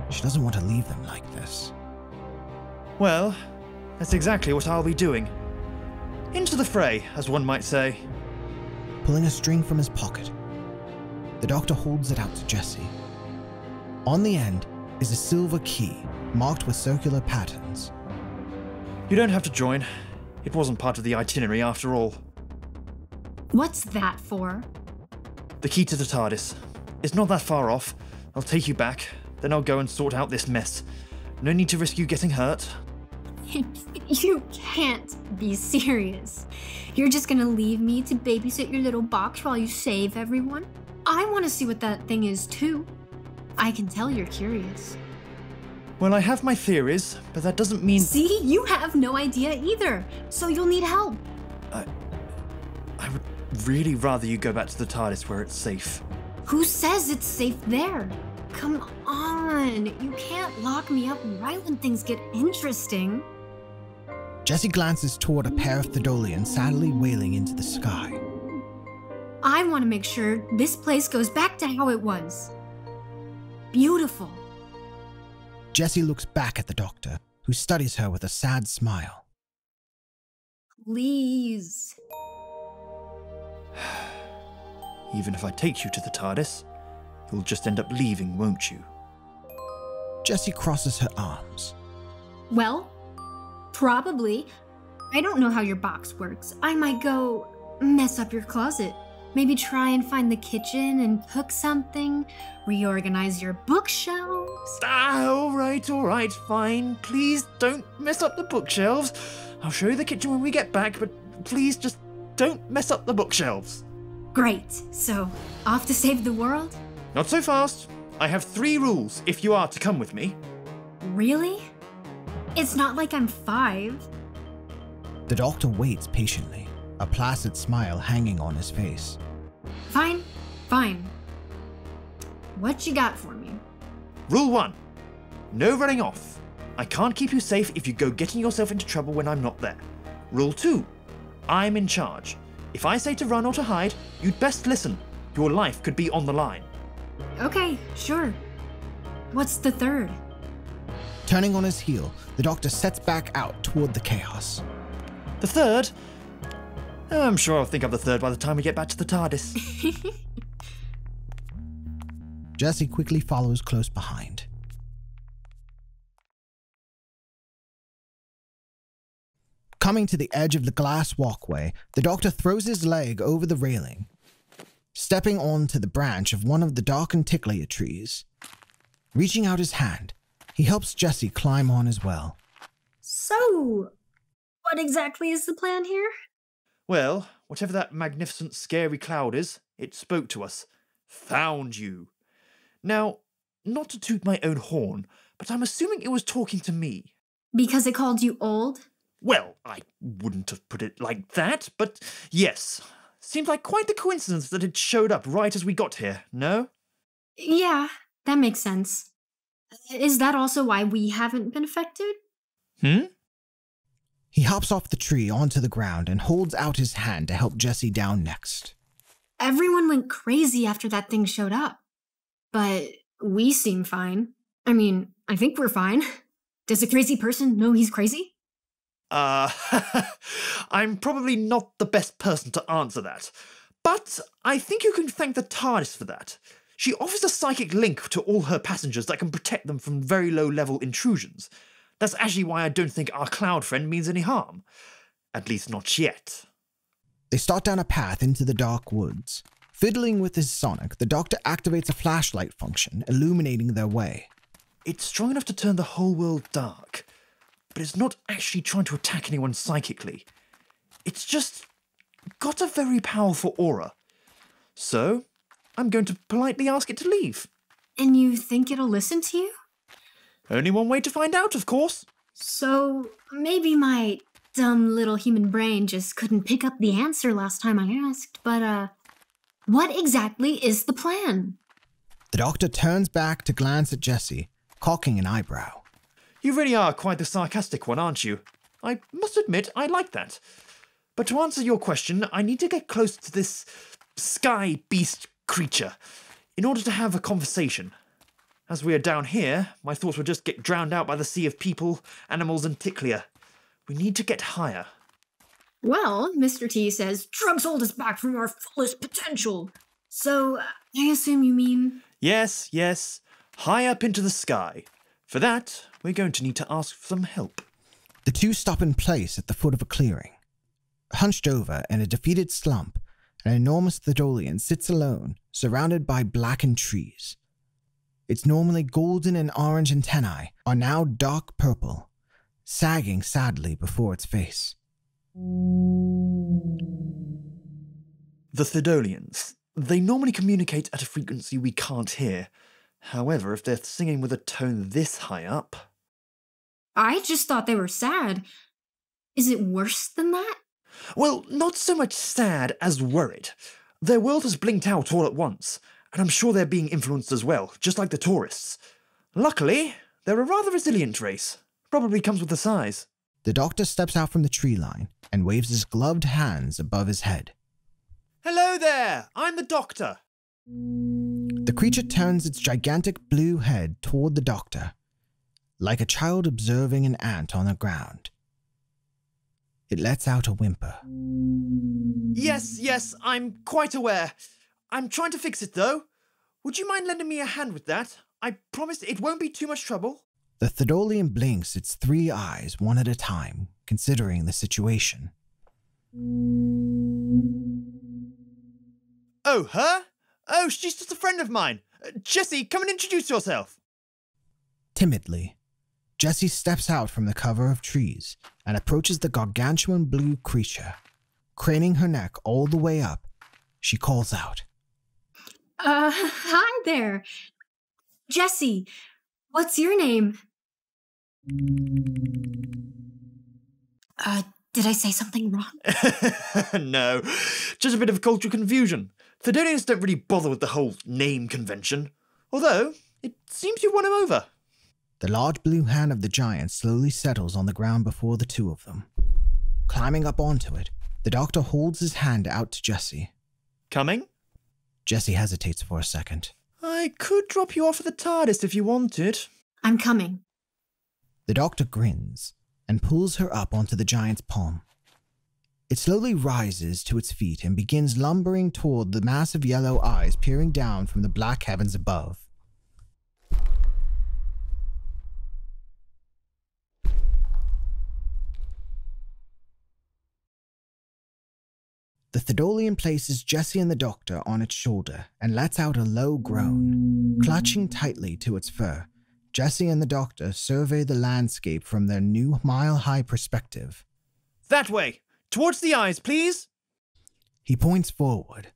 She doesn't want to leave them like this. Well, that's exactly what I'll be doing. Into the fray, as one might say. Pulling a string from his pocket, the doctor holds it out to Jessie. On the end is a silver key marked with circular patterns. You don't have to join. It wasn't part of the itinerary after all. What's that for? The key to the TARDIS. It's not that far off. I'll take you back, then I'll go and sort out this mess. No need to risk you getting hurt. You can't be serious. You're just gonna leave me to babysit your little box while you save everyone? I want to see what that thing is too. I can tell you're curious. Well, I have my theories, but that doesn't mean... See, you have no idea either, so you'll need help. I would really rather you go back to the TARDIS where it's safe. Who says it's safe there? Come on, you can't lock me up right when things get interesting. Jessie glances toward a pair of Thedolians sadly wailing into the sky. I want to make sure this place goes back to how it was. Beautiful. Jessie looks back at the doctor, who studies her with a sad smile. Please. Even if I take you to the TARDIS, you'll just end up leaving, won't you? Jessie crosses her arms. Well, probably. I don't know how your box works. I might go mess up your closet. Maybe try and find the kitchen and cook something. Reorganize your bookshelves. All right, fine. Please don't mess up the bookshelves. I'll show you the kitchen when we get back, but please just don't mess up the bookshelves. Great. So, off to save the world? Not so fast. I have 3 rules if you are to come with me. Really? It's not like I'm 5. The doctor waits patiently, a placid smile hanging on his face. Fine. What you got for me? Rule 1. No running off. I can't keep you safe if you go getting yourself into trouble when I'm not there. Rule 2. I'm in charge. If I say to run or to hide, you'd best listen. Your life could be on the line. Okay, sure. What's the 3rd? Turning on his heel, the doctor sets back out toward the chaos. The 3rd? I'm sure I'll think of the 3rd by the time we get back to the TARDIS. Jessie quickly follows close behind. Coming to the edge of the glass walkway, the doctor throws his leg over the railing, stepping onto the branch of one of the darkened Tiklia trees. Reaching out his hand, he helps Jessie climb on as well. So, what exactly is the plan here? Well, whatever that magnificent scary cloud is, it spoke to us. Found you. Now, not to toot my own horn, but I'm assuming it was talking to me. Because it called you old? Well, I wouldn't have put it like that, but yes. Seems like quite the coincidence that it showed up right as we got here, no? Yeah, that makes sense. Is that also why we haven't been affected? He hops off the tree onto the ground and holds out his hand to help Jessie down next. Everyone went crazy after that thing showed up. But we seem fine. I mean, I think we're fine. Does a crazy person know he's crazy? I'm probably not the best person to answer that. But I think you can thank the TARDIS for that. She offers a psychic link to all her passengers that can protect them from very low-level intrusions. That's actually why I don't think our cloud friend means any harm. At least not yet. They start down a path into the dark woods. Fiddling with his sonic, the doctor activates a flashlight function, illuminating their way. It's strong enough to turn the whole world dark, but it's not actually trying to attack anyone psychically. It's just got a very powerful aura. So, I'm going to politely ask it to leave. And you think it'll listen to you? Only one way to find out, of course. So, maybe my dumb little human brain just couldn't pick up the answer last time I asked, but, what exactly is the plan? The doctor turns back to glance at Jessie, cocking an eyebrow. You really are quite the sarcastic one, aren't you? I must admit, I like that. But to answer your question, I need to get close to this sky beast creature in order to have a conversation. As we are down here, my thoughts would just get drowned out by the sea of people, animals, and Tiklia. We need to get higher. Well, Mr. T says drugs hold us back from our fullest potential. So, I assume you mean... Yes. High up into the sky. For that, we're going to need to ask for some help. The two stop in place at the foot of a clearing. Hunched over in a defeated slump, an enormous Thedolian sits alone, surrounded by blackened trees. Its normally golden and orange antennae are now dark purple, sagging sadly before its face. The Thedolians. They normally communicate at a frequency we can't hear. However, if they're singing with a tone this high up... I just thought they were sad. Is it worse than that? Well, not so much sad as worried. Their world has blinked out all at once, and I'm sure they're being influenced as well, just like the tourists. Luckily, they're a rather resilient race. Probably comes with the size. The doctor steps out from the tree line and waves his gloved hands above his head. Hello there! I'm the Doctor. The creature turns its gigantic blue head toward the Doctor, like a child observing an ant on the ground. It lets out a whimper. Yes, I'm quite aware. I'm trying to fix it, though. Would you mind lending me a hand with that? I promise it won't be too much trouble. The Thedolian blinks its 3 eyes one at a time, considering the situation. Oh, her? Oh, she's just a friend of mine. Jessie, come and introduce yourself. Timidly, Jessie steps out from the cover of trees and approaches the gargantuan blue creature. Craning her neck all the way up, she calls out. Hi there. Jessie, what's your name? Did I say something wrong? No, just a bit of cultural confusion. Thedolians don't really bother with the whole name convention. Although, it seems you won him over. The large blue hand of the giant slowly settles on the ground before the 2 of them. Climbing up onto it, the Doctor holds his hand out to Jessie. Coming? Jessie hesitates for a second. I could drop you off at the TARDIS if you wanted. I'm coming. The Doctor grins and pulls her up onto the giant's palm. It slowly rises to its feet and begins lumbering toward the massive yellow eyes peering down from the black heavens above. The Thedolian places Jessie and the Doctor on its shoulder and lets out a low groan. Clutching tightly to its fur, Jessie and the Doctor survey the landscape from their new mile-high perspective. That way! Towards the eyes, please! He points forward.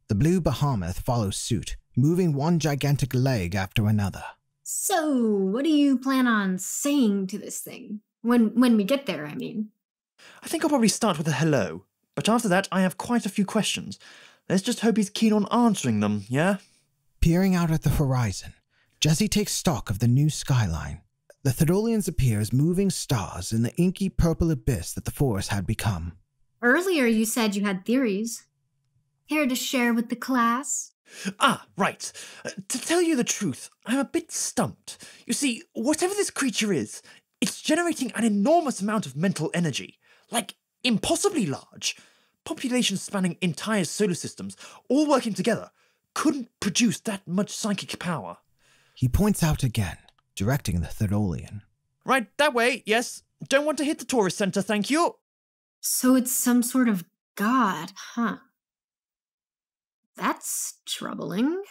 The blue behemoth follows suit, moving one gigantic leg after another. So, what do you plan on saying to this thing? When we get there, I mean. I think I'll probably start with a hello. But after that, I have quite a few questions. Let's just hope he's keen on answering them, yeah? Peering out at the horizon, Jessie takes stock of the new skyline. The Thedolians appear as moving stars in the inky purple abyss that the forest had become. Earlier you said you had theories. Care to share with the class? Ah, right. To tell you the truth, I'm a bit stumped. You see, whatever this creature is, it's generating an enormous amount of mental energy. Like, impossibly large. Populations spanning entire solar systems, all working together, couldn't produce that much psychic power. He points out again, directing the Thedolian. Right, that way, yes. Don't want to hit the tourist center, thank you. So it's some sort of god, huh? That's troubling.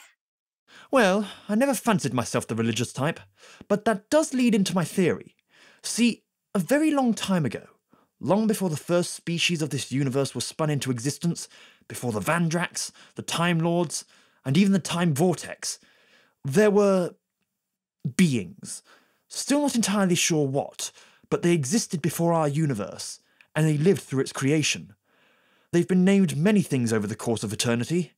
Well, I never fancied myself the religious type, but that does lead into my theory. See, a very long time ago, long before the first species of this universe was spun into existence, before the Vandraks, the Time Lords, and even the Time Vortex, there were beings. Still not entirely sure what, but they existed before our universe, and they lived through its creation. They've been named many things over the course of eternity.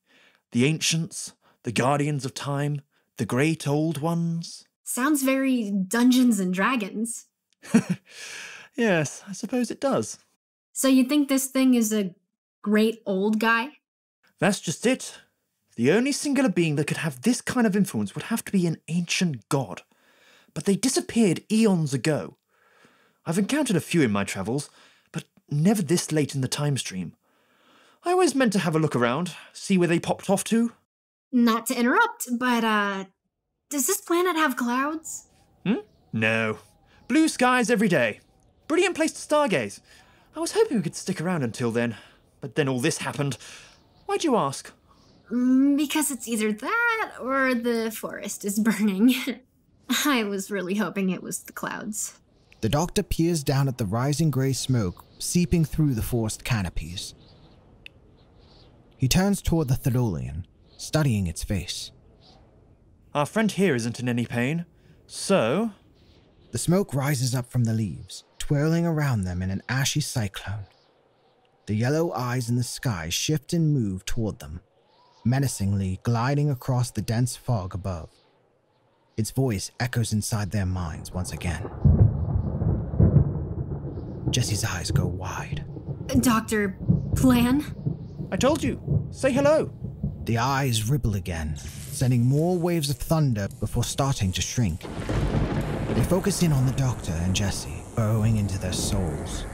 The Ancients, the Guardians of Time, the Great Old Ones. Sounds very Dungeons and Dragons. Yes, I suppose it does. So you think this thing is a great old guy? That's just it. The only singular being that could have this kind of influence would have to be an ancient god. But they disappeared eons ago. I've encountered a few in my travels, but never this late in the time stream. I always meant to have a look around, see where they popped off to. Not to interrupt, but, does this planet have clouds? No. Blue skies every day. Brilliant place to stargaze. I was hoping we could stick around until then, but then all this happened. Why'd you ask? Because it's either that or the forest is burning. I was really hoping it was the clouds. The Doctor peers down at the rising grey smoke seeping through the forest canopies. He turns toward the Thedolian, studying its face. Our friend here isn't in any pain, so... The smoke rises up from the leaves, twirling around them in an ashy cyclone. The yellow eyes in the sky shift and move toward them, menacingly gliding across the dense fog above. Its voice echoes inside their minds once again. Jessie's eyes go wide. Doctor, plan? I told you. Say hello. The eyes ripple again, sending more waves of thunder before starting to shrink. They focus in on the Doctor and Jessie, burrowing into their souls.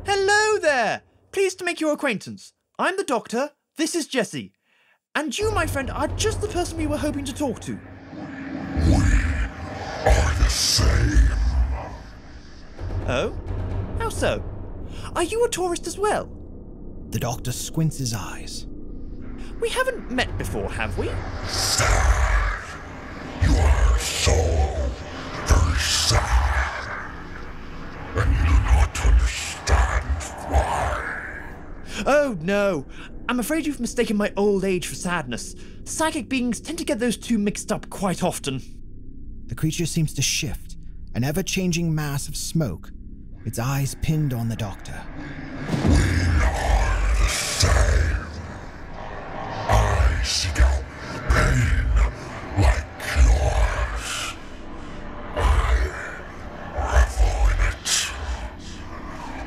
Hello there! Pleased to make your acquaintance. I'm the Doctor, this is Jessie. And you, my friend, are just the person we were hoping to talk to. We are the same. Oh? How so? Are you a tourist as well? The Doctor squints his eyes. We haven't met before, have we? Sad. You are so very sad. And you do not understand why. Oh, no. I'm afraid you've mistaken my old age for sadness. Psychic beings tend to get those two mixed up quite often. The creature seems to shift, an ever-changing mass of smoke, its eyes pinned on the Doctor. We are the same. I seek out pain like yours. I revel in it.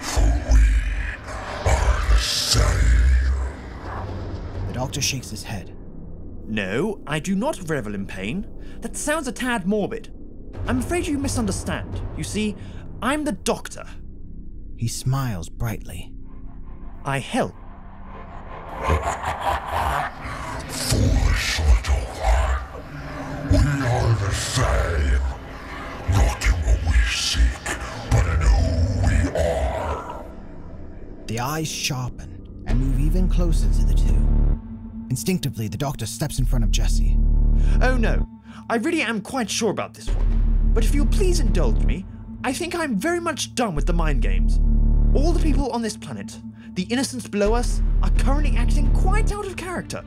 For we are the same. The Doctor shakes his head. No, I do not revel in pain. That sounds a tad morbid. I'm afraid you misunderstand. You see, I'm the Doctor. He smiles brightly. I help. Foolish little one. We are the same. Not in what we seek, but in who we are. The eyes sharpen and move even closer to the two. Instinctively, the Doctor steps in front of Jessie. Oh no, I really am quite sure about this one. But if you'll please indulge me, I think I'm very much done with the mind games. All the people on this planet, the innocents below us, are currently acting quite out of character.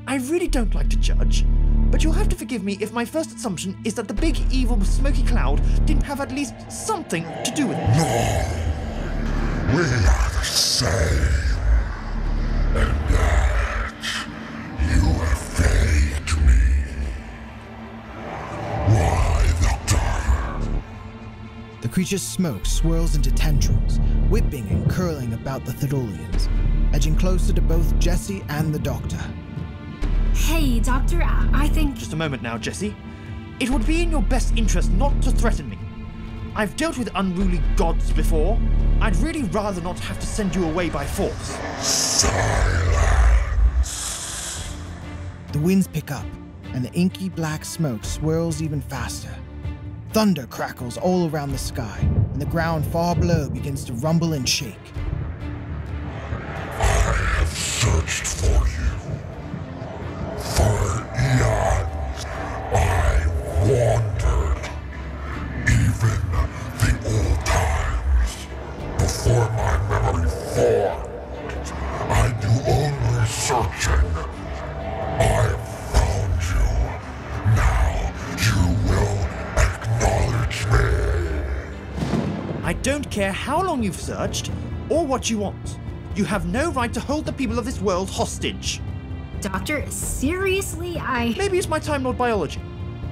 I really don't like to judge, but you'll have to forgive me if my first assumption is that the big evil smoky cloud didn't have at least something to do with it. No, we are the same. And yet, you have failed me. Why, Doctor? The creature's smoke swirls into tendrils, whipping and curling about the Thedolians, edging closer to both Jessie and the Doctor. Hey, Doctor, I think... Just a moment now, Jessie. It would be in your best interest not to threaten me. I've dealt with unruly gods before. I'd really rather not have to send you away by force. Silence. The winds pick up, and the inky black smoke swirls even faster. Thunder crackles all around the sky, and the ground far below begins to rumble and shake. I have searched for you. For eons, I wandered. Even the old times, before my memory formed. I do only searching. I have found you. Now you will acknowledge me. I don't care how long you've searched, or what you want. You have no right to hold the people of this world hostage. Doctor, seriously, Maybe it's my Time Lord biology.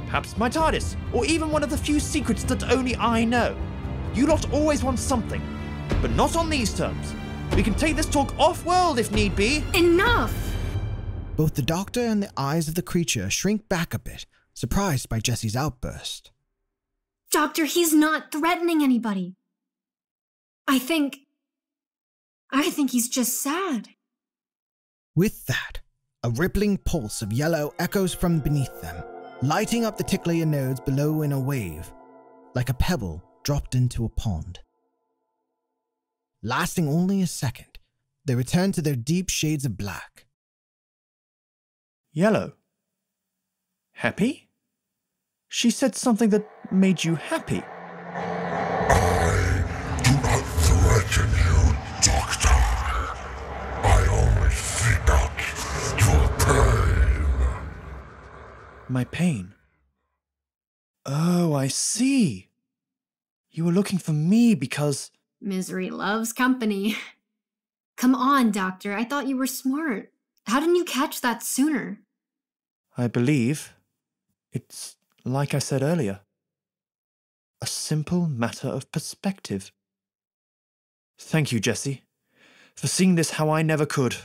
Perhaps my TARDIS, or even one of the few secrets that only I know. You lot always want something, but not on these terms. We can take this talk off-world if need be. Enough! Both the Doctor and the eyes of the creature shrink back a bit, surprised by Jessie's outburst. Doctor, he's not threatening anybody. I think he's just sad. With that, a rippling pulse of yellow echoes from beneath them, lighting up the Tiklia nodes below in a wave, like a pebble dropped into a pond. Lasting only a second, they return to their deep shades of black. Yellow. Happy? She said something that made you happy. I do not threaten you, Doctor. I only seek out your pain. My pain? Oh, I see. You were looking for me because... Misery loves company. Come on, Doctor, I thought you were smart. How didn't you catch that sooner? I believe it's like I said earlier. A simple matter of perspective. Thank you, Jesse, for seeing this how I never could.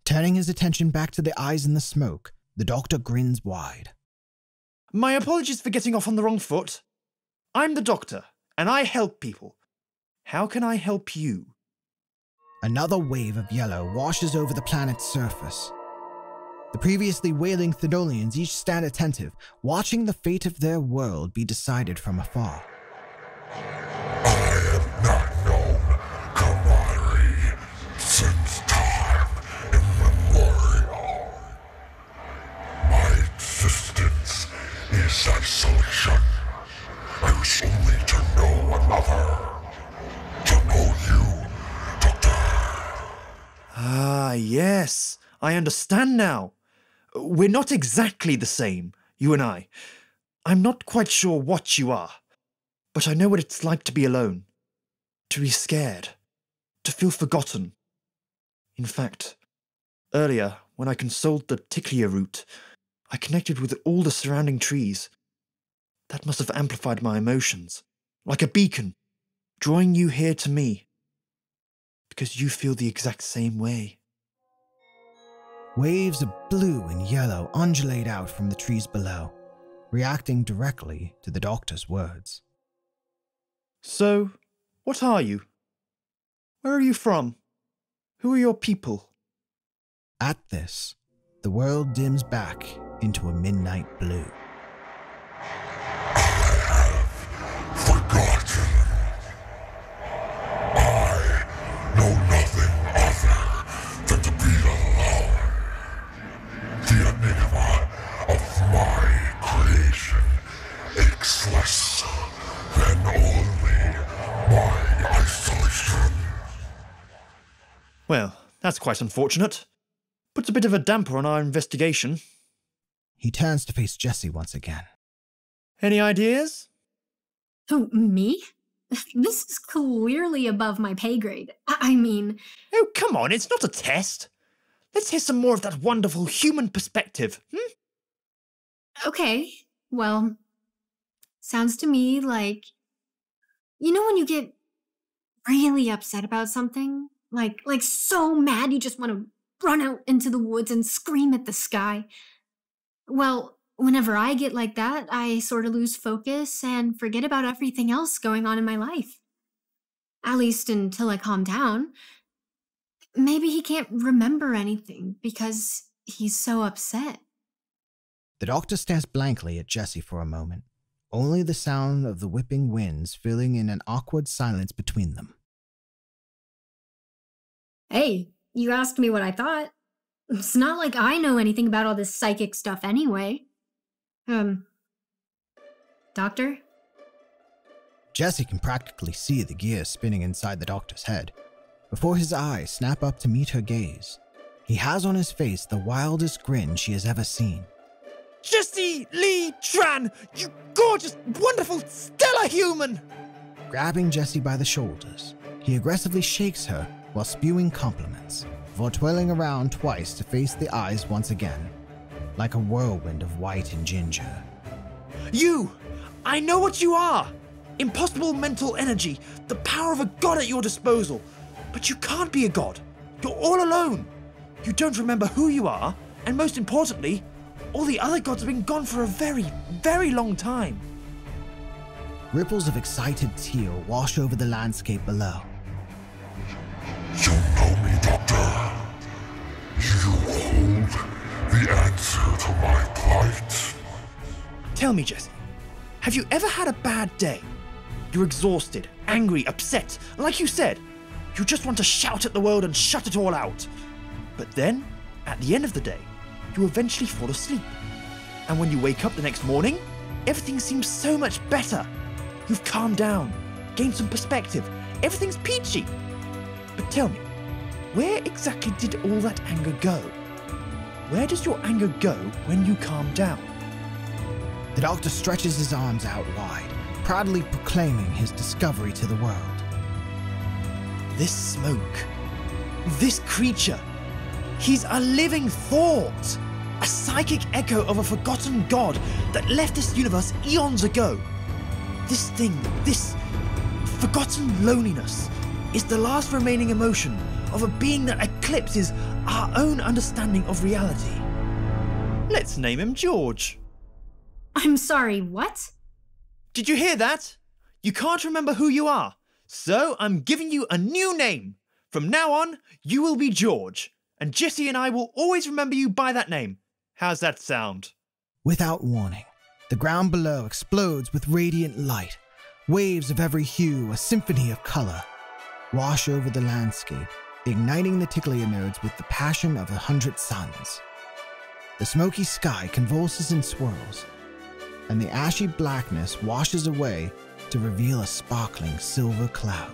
Turning his attention back to the eyes in the smoke, the doctor grins wide. My apologies for getting off on the wrong foot. I'm the doctor, and I help people. How can I help you? Another wave of yellow washes over the planet's surface. The previously wailing Thedolians each stand attentive, watching the fate of their world be decided from afar. I have not known camaraderie since time immemorial. My existence is isolation. I wish only to know another. To know you, Doctor. Ah, yes. I understand now. We're not exactly the same, you and I. I'm not quite sure what you are, but I know what it's like to be alone, to be scared, to feel forgotten. In fact, earlier, when I consoled the Tiklia route, I connected with all the surrounding trees. That must have amplified my emotions, like a beacon, drawing you here to me, because you feel the exact same way. Waves of blue and yellow undulate out from the trees below, reacting directly to the doctor's words. So, what are you? Where are you from? Who are your people? At this, the world dims back into a midnight blue. Forgotten. I know nothing other than to be alone. The enigma of my creation aches less than only my isolation. Well, that's quite unfortunate. Puts a bit of a damper on our investigation. He turns to face Jesse once again. Any ideas? Who, me? This is clearly above my pay grade. I mean... Oh, come on, it's not a test. Let's hear some more of that wonderful human perspective, Okay, well, sounds to me like... You know when you get really upset about something? Like so mad you just want to run out into the woods and scream at the sky? Well, whenever I get like that, I sort of lose focus and forget about everything else going on in my life. At least until I calm down. Maybe he can't remember anything because he's so upset. The doctor stares blankly at Jesse for a moment, only the sound of the whipping winds filling in an awkward silence between them. Hey, you asked me what I thought. It's not like I know anything about all this psychic stuff anyway. Doctor? Jesse can practically see the gears spinning inside the doctor's head, before his eyes snap up to meet her gaze. He has on his face the wildest grin she has ever seen. Jesse Lee Tran, you gorgeous, wonderful, stellar human! Grabbing Jesse by the shoulders, he aggressively shakes her while spewing compliments, before twirling around twice to face the eyes once again, like a whirlwind of white and ginger. You! I know what you are! Impossible mental energy, the power of a god at your disposal. But you can't be a god. You're all alone. You don't remember who you are, and most importantly, all the other gods have been gone for a very, very long time. Ripples of excited tear wash over the landscape below. You know me, Doctor. You hold the answer to my plight. Tell me, Jesse, have you ever had a bad day? You're exhausted, angry, upset, and like you said, you just want to shout at the world and shut it all out. But then, at the end of the day, you eventually fall asleep. And when you wake up the next morning, everything seems so much better. You've calmed down, gained some perspective, everything's peachy. But tell me, where exactly did all that anger go? Where does your anger go when you calm down? The doctor stretches his arms out wide, proudly proclaiming his discovery to the world. This smoke, this creature, he's a living thought. A psychic echo of a forgotten god that left this universe eons ago. This thing, this forgotten loneliness, is the last remaining emotion of a being that eclipses our own understanding of reality. Let's name him George. I'm sorry, what? Did you hear that? You can't remember who you are, so I'm giving you a new name. From now on, you will be George, and Jessie and I will always remember you by that name. How's that sound? Without warning, the ground below explodes with radiant light. Waves of every hue, a symphony of color, wash over the landscape, igniting the Tiklia nodes with the passion of 100 suns. The smoky sky convulses and swirls, and the ashy blackness washes away to reveal a sparkling silver cloud.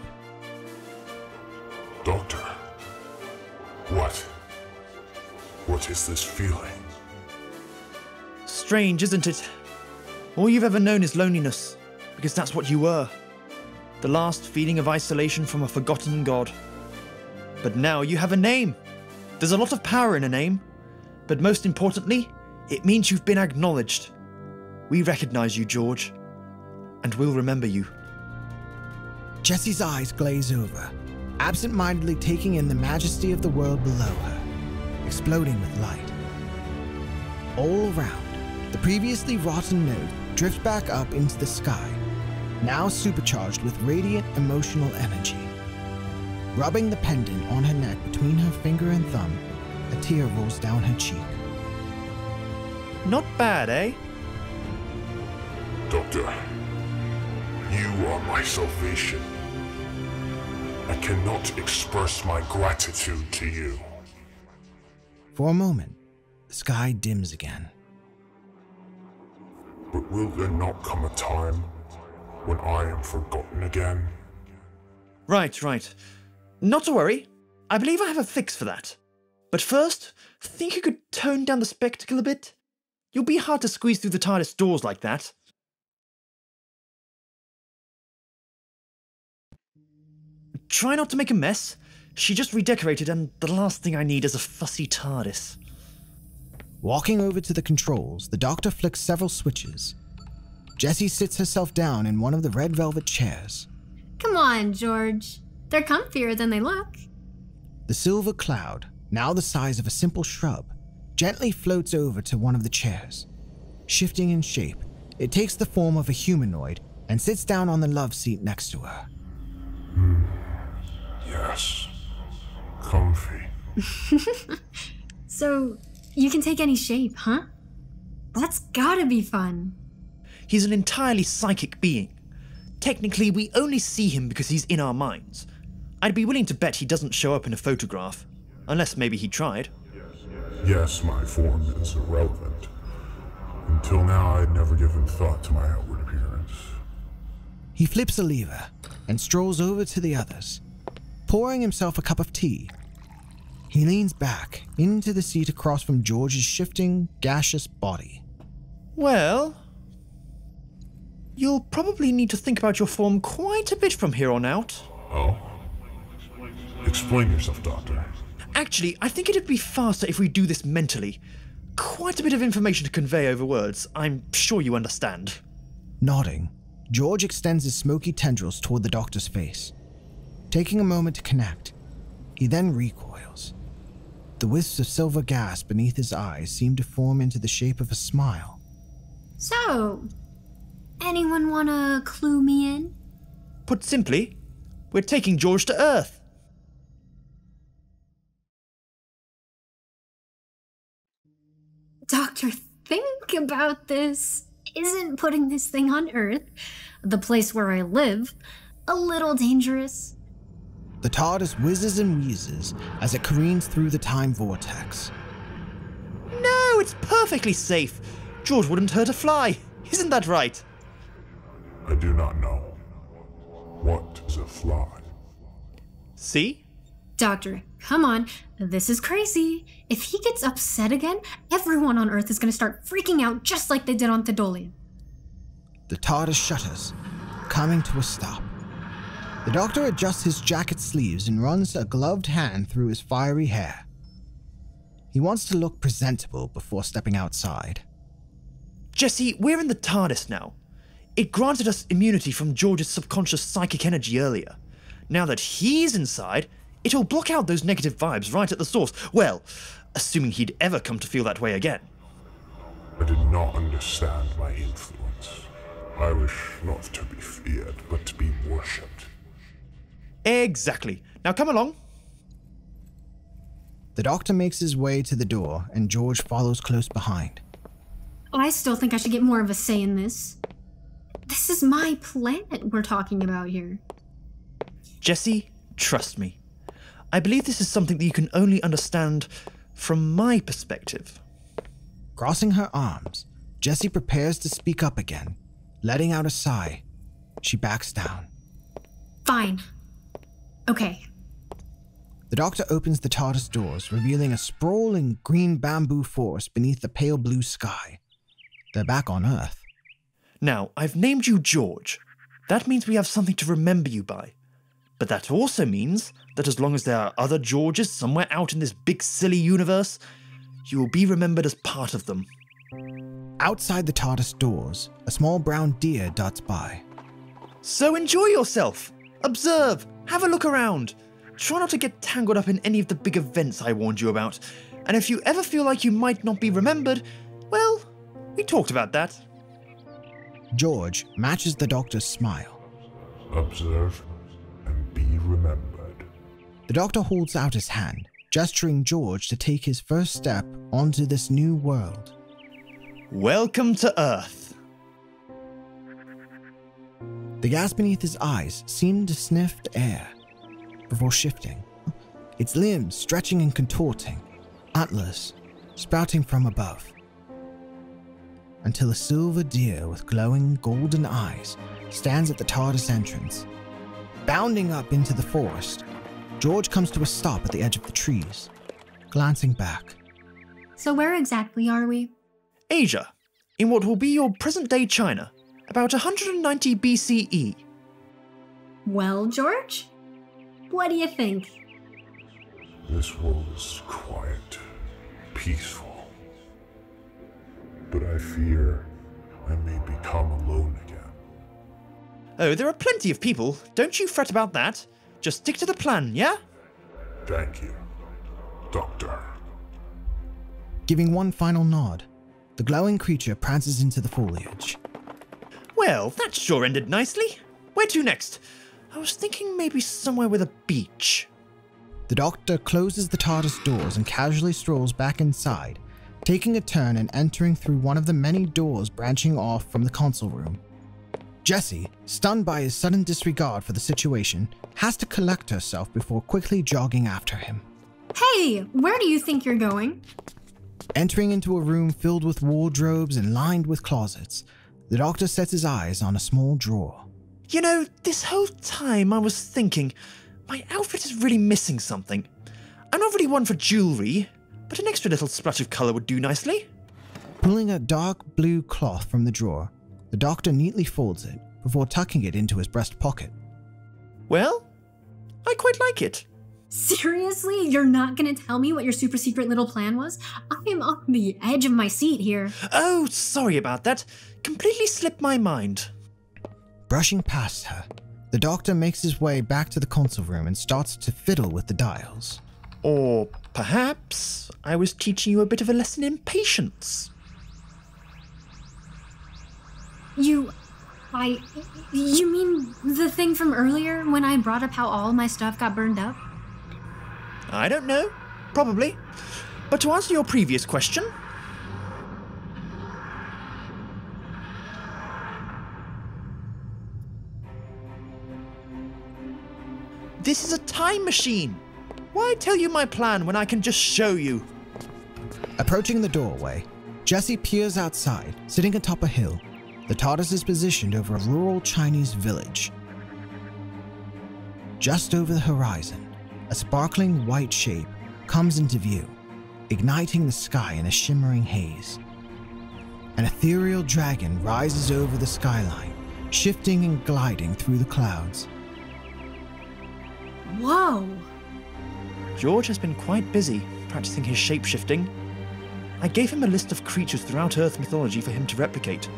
Doctor, what is this feeling? Strange, isn't it? All you've ever known is loneliness, because that's what you were. The last feeling of isolation from a forgotten god. But now you have a name. There's a lot of power in a name, but most importantly, it means you've been acknowledged. We recognize you, George, and we'll remember you. Jessie's eyes glaze over, absent-mindedly taking in the majesty of the world below her, exploding with light. All around, the previously rotten node drifts back up into the sky, now supercharged with radiant emotional energy. Rubbing the pendant on her neck between her finger and thumb, a tear rolls down her cheek. Not bad, eh? Doctor, you are my salvation. I cannot express my gratitude to you. For a moment, the sky dims again. But will there not come a time when I am forgotten again? Right. Not to worry. I believe I have a fix for that. But first, think you could tone down the spectacle a bit? You'll be hard to squeeze through the TARDIS doors like that. Try not to make a mess. She just redecorated and the last thing I need is a fussy TARDIS. Walking over to the controls, the doctor flicks several switches. Jessie sits herself down in one of the red velvet chairs. Come on, George. They're comfier than they look. The silver cloud, now the size of a simple shrub, gently floats over to one of the chairs. Shifting in shape, it takes the form of a humanoid and sits down on the love seat next to her. Yes. Comfy. So, you can take any shape, huh? That's gotta be fun. He's an entirely psychic being. Technically, we only see him because he's in our minds. I'd be willing to bet he doesn't show up in a photograph. Unless maybe he tried. Yes, my form is irrelevant. Until now, I'd never given thought to my outward appearance. He flips a lever and strolls over to the others, pouring himself a cup of tea. He leans back into the seat across from George's shifting, gaseous body. Well, you'll probably need to think about your form quite a bit from here on out. Oh? Explain yourself, Doctor. Actually, I think it'd be faster if we do this mentally. Quite a bit of information to convey over words. I'm sure you understand. Nodding, George extends his smoky tendrils toward the doctor's face. Taking a moment to connect, he then recoils. The wisps of silver gas beneath his eyes seem to form into the shape of a smile. So, anyone wanna clue me in? Put simply, we're taking George to Earth. Doctor, think about this. Isn't putting this thing on Earth, the place where I live, a little dangerous? The TARDIS whizzes and wheezes as it careens through the time vortex. No, it's perfectly safe. George wouldn't hurt a fly. Isn't that right? I do not know. What is a fly? See? Doctor, come on. This is crazy. If he gets upset again, everyone on Earth is going to start freaking out just like they did on Thedolia. The TARDIS shutters, coming to a stop. The doctor adjusts his jacket sleeves and runs a gloved hand through his fiery hair. He wants to look presentable before stepping outside. Jesse, we're in the TARDIS now. It granted us immunity from George's subconscious psychic energy earlier. Now that he's inside, it'll block out those negative vibes right at the source. Well, assuming he'd ever come to feel that way again. I did not understand my influence. I wish not to be feared, but to be worshipped. Exactly. Now come along. The Doctor makes his way to the door, and George follows close behind. I still think I should get more of a say in this. This is my planet we're talking about here. Jesse, trust me. I believe this is something that you can only understand from my perspective. Crossing her arms, Jessie prepares to speak up again. Letting out a sigh, she backs down. Fine. Okay. The Doctor opens the TARDIS doors, revealing a sprawling green bamboo forest beneath the pale blue sky. They're back on Earth. Now, I've named you George. That means we have something to remember you by. But that also means that as long as there are other Georges somewhere out in this big silly universe, you will be remembered as part of them. Outside the TARDIS doors, a small brown deer darts by. So enjoy yourself. Observe. Have a look around. Try not to get tangled up in any of the big events I warned you about. And if you ever feel like you might not be remembered, well, we talked about that. George matches the Doctor's smile. Observe and be remembered. The Doctor holds out his hand, gesturing George to take his first step onto this new world. Welcome to Earth. The gas beneath his eyes seemed to sniff the air before shifting, its limbs stretching and contorting, antlers sprouting from above, until a silver deer with glowing golden eyes stands at the TARDIS entrance. Bounding up into the forest, George comes to a stop at the edge of the trees, glancing back. So where exactly are we? Asia, in what will be your present-day China, about 190 BCE. Well, George? What do you think? This world is quiet, peaceful. But I fear I may become alone again. Oh, there are plenty of people. Don't you fret about that. Just stick to the plan, yeah? Thank you, Doctor. Giving one final nod, the glowing creature prances into the foliage. Well, that sure ended nicely. Where to next? I was thinking maybe somewhere with a beach. The Doctor closes the TARDIS doors and casually strolls back inside, taking a turn and entering through one of the many doors branching off from the console room. Jessie, stunned by his sudden disregard for the situation, has to collect herself before quickly jogging after him. Hey, where do you think you're going? Entering into a room filled with wardrobes and lined with closets, the Doctor sets his eyes on a small drawer. You know, this whole time I was thinking, my outfit is really missing something. I'm not really one for jewelry, but an extra little splash of colour would do nicely. Pulling a dark blue cloth from the drawer, the Doctor neatly folds it before tucking it into his breast pocket. Well, I quite like it. Seriously? You're not gonna tell me what your super secret little plan was? I am on the edge of my seat here. Oh, sorry about that. Completely slipped my mind. Brushing past her, the Doctor makes his way back to the console room and starts to fiddle with the dials. Or perhaps I was teaching you a bit of a lesson in patience. You mean the thing from earlier when I brought up how all my stuff got burned up? I don't know. Probably. But to answer your previous question, this is a time machine. Why tell you my plan when I can just show you? Approaching the doorway, Jessie peers outside, sitting atop a hill. The TARDIS is positioned over a rural Chinese village. Just over the horizon, a sparkling white shape comes into view, igniting the sky in a shimmering haze. An ethereal dragon rises over the skyline, shifting and gliding through the clouds. Whoa! George has been quite busy practicing his shape-shifting. I gave him a list of creatures throughout Earth mythology for him to replicate.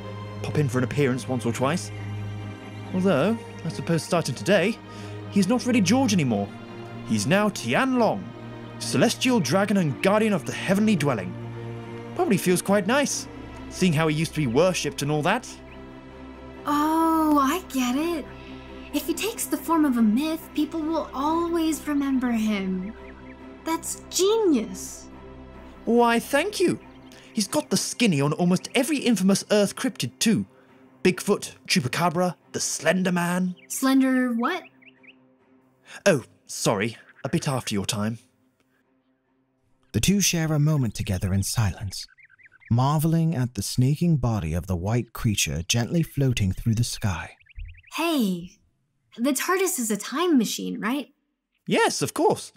Pop in for an appearance once or twice. Although, I suppose starting today, he's not really George anymore. He's now Tian Long, celestial dragon and guardian of the heavenly dwelling. Probably feels quite nice, seeing how he used to be worshipped and all that. Oh, I get it. If he takes the form of a myth, people will always remember him. That's genius. Why, thank you. He's got the skinny on almost every infamous Earth cryptid too. Bigfoot, Chupacabra, the Slender Man. Slender what? Oh, sorry. A bit after your time. The two share a moment together in silence, marveling at the snaking body of the white creature gently floating through the sky. Hey, the TARDIS is a time machine, right? Yes, of course.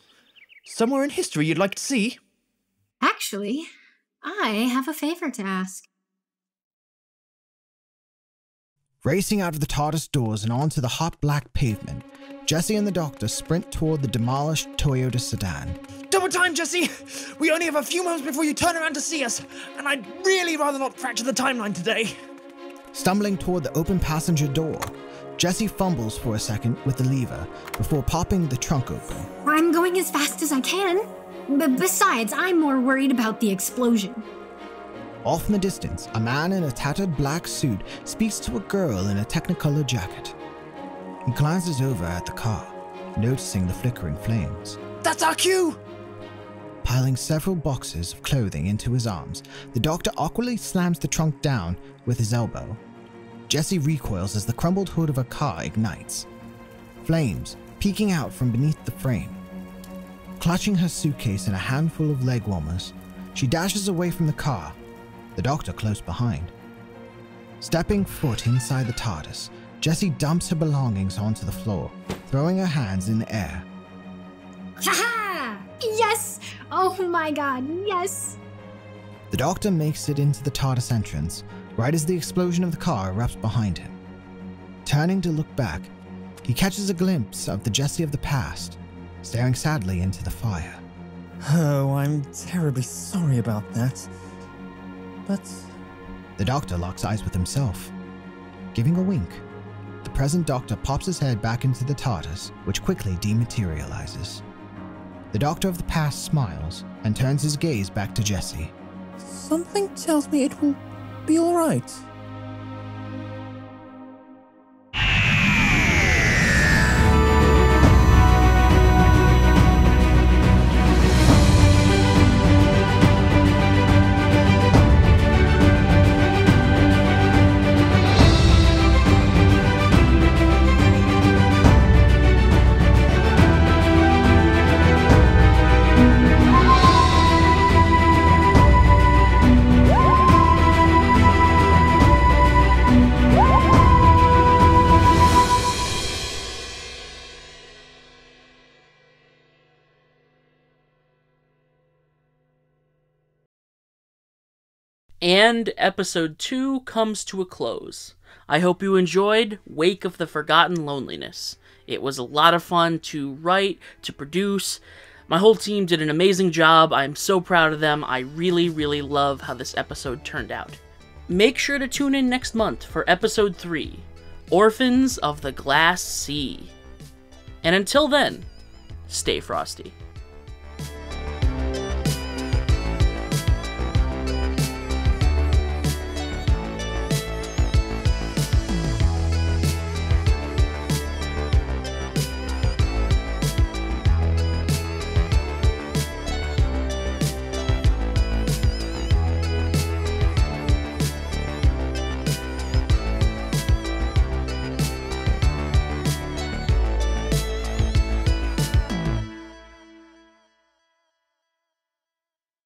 Somewhere in history you'd like to see? Actually, I have a favor to ask. Racing out of the TARDIS doors and onto the hot black pavement, Jesse and the Doctor sprint toward the demolished Toyota sedan. Double time, Jesse! We only have a few moments before you turn around to see us, and I'd really rather not fracture the timeline today. Stumbling toward the open passenger door, Jesse fumbles for a second with the lever before popping the trunk open. I'm going as fast as I can. Besides, I'm more worried about the explosion. Off in the distance, a man in a tattered black suit speaks to a girl in a Technicolor jacket. He glances over at the car, noticing the flickering flames. That's our cue! Piling several boxes of clothing into his arms, the Doctor awkwardly slams the trunk down with his elbow. Jesse recoils as the crumbled hood of a car ignites, flames peeking out from beneath the frame. Clutching her suitcase and a handful of leg warmers, she dashes away from the car, the Doctor close behind. Stepping foot inside the TARDIS, Jesse dumps her belongings onto the floor, throwing her hands in the air. Ha-ha! Yes! Oh my god, yes! The Doctor makes it into the TARDIS entrance, right as the explosion of the car erupts behind him. Turning to look back, he catches a glimpse of the Jesse of the past, staring sadly into the fire. Oh, I'm terribly sorry about that. But... The Doctor locks eyes with himself, giving a wink. The present Doctor pops his head back into the TARDIS, which quickly dematerializes. The Doctor of the past smiles and turns his gaze back to Jesse. something tells me it will be alright. And episode 2 comes to a close. I hope you enjoyed Wake of the Forgotten Loneliness. It was a lot of fun to write, to produce. My whole team did an amazing job. I'm so proud of them. I really, really love how this episode turned out. Make sure to tune in next month for episode 3, Orphans of the Glass Sea. And until then, stay frosty.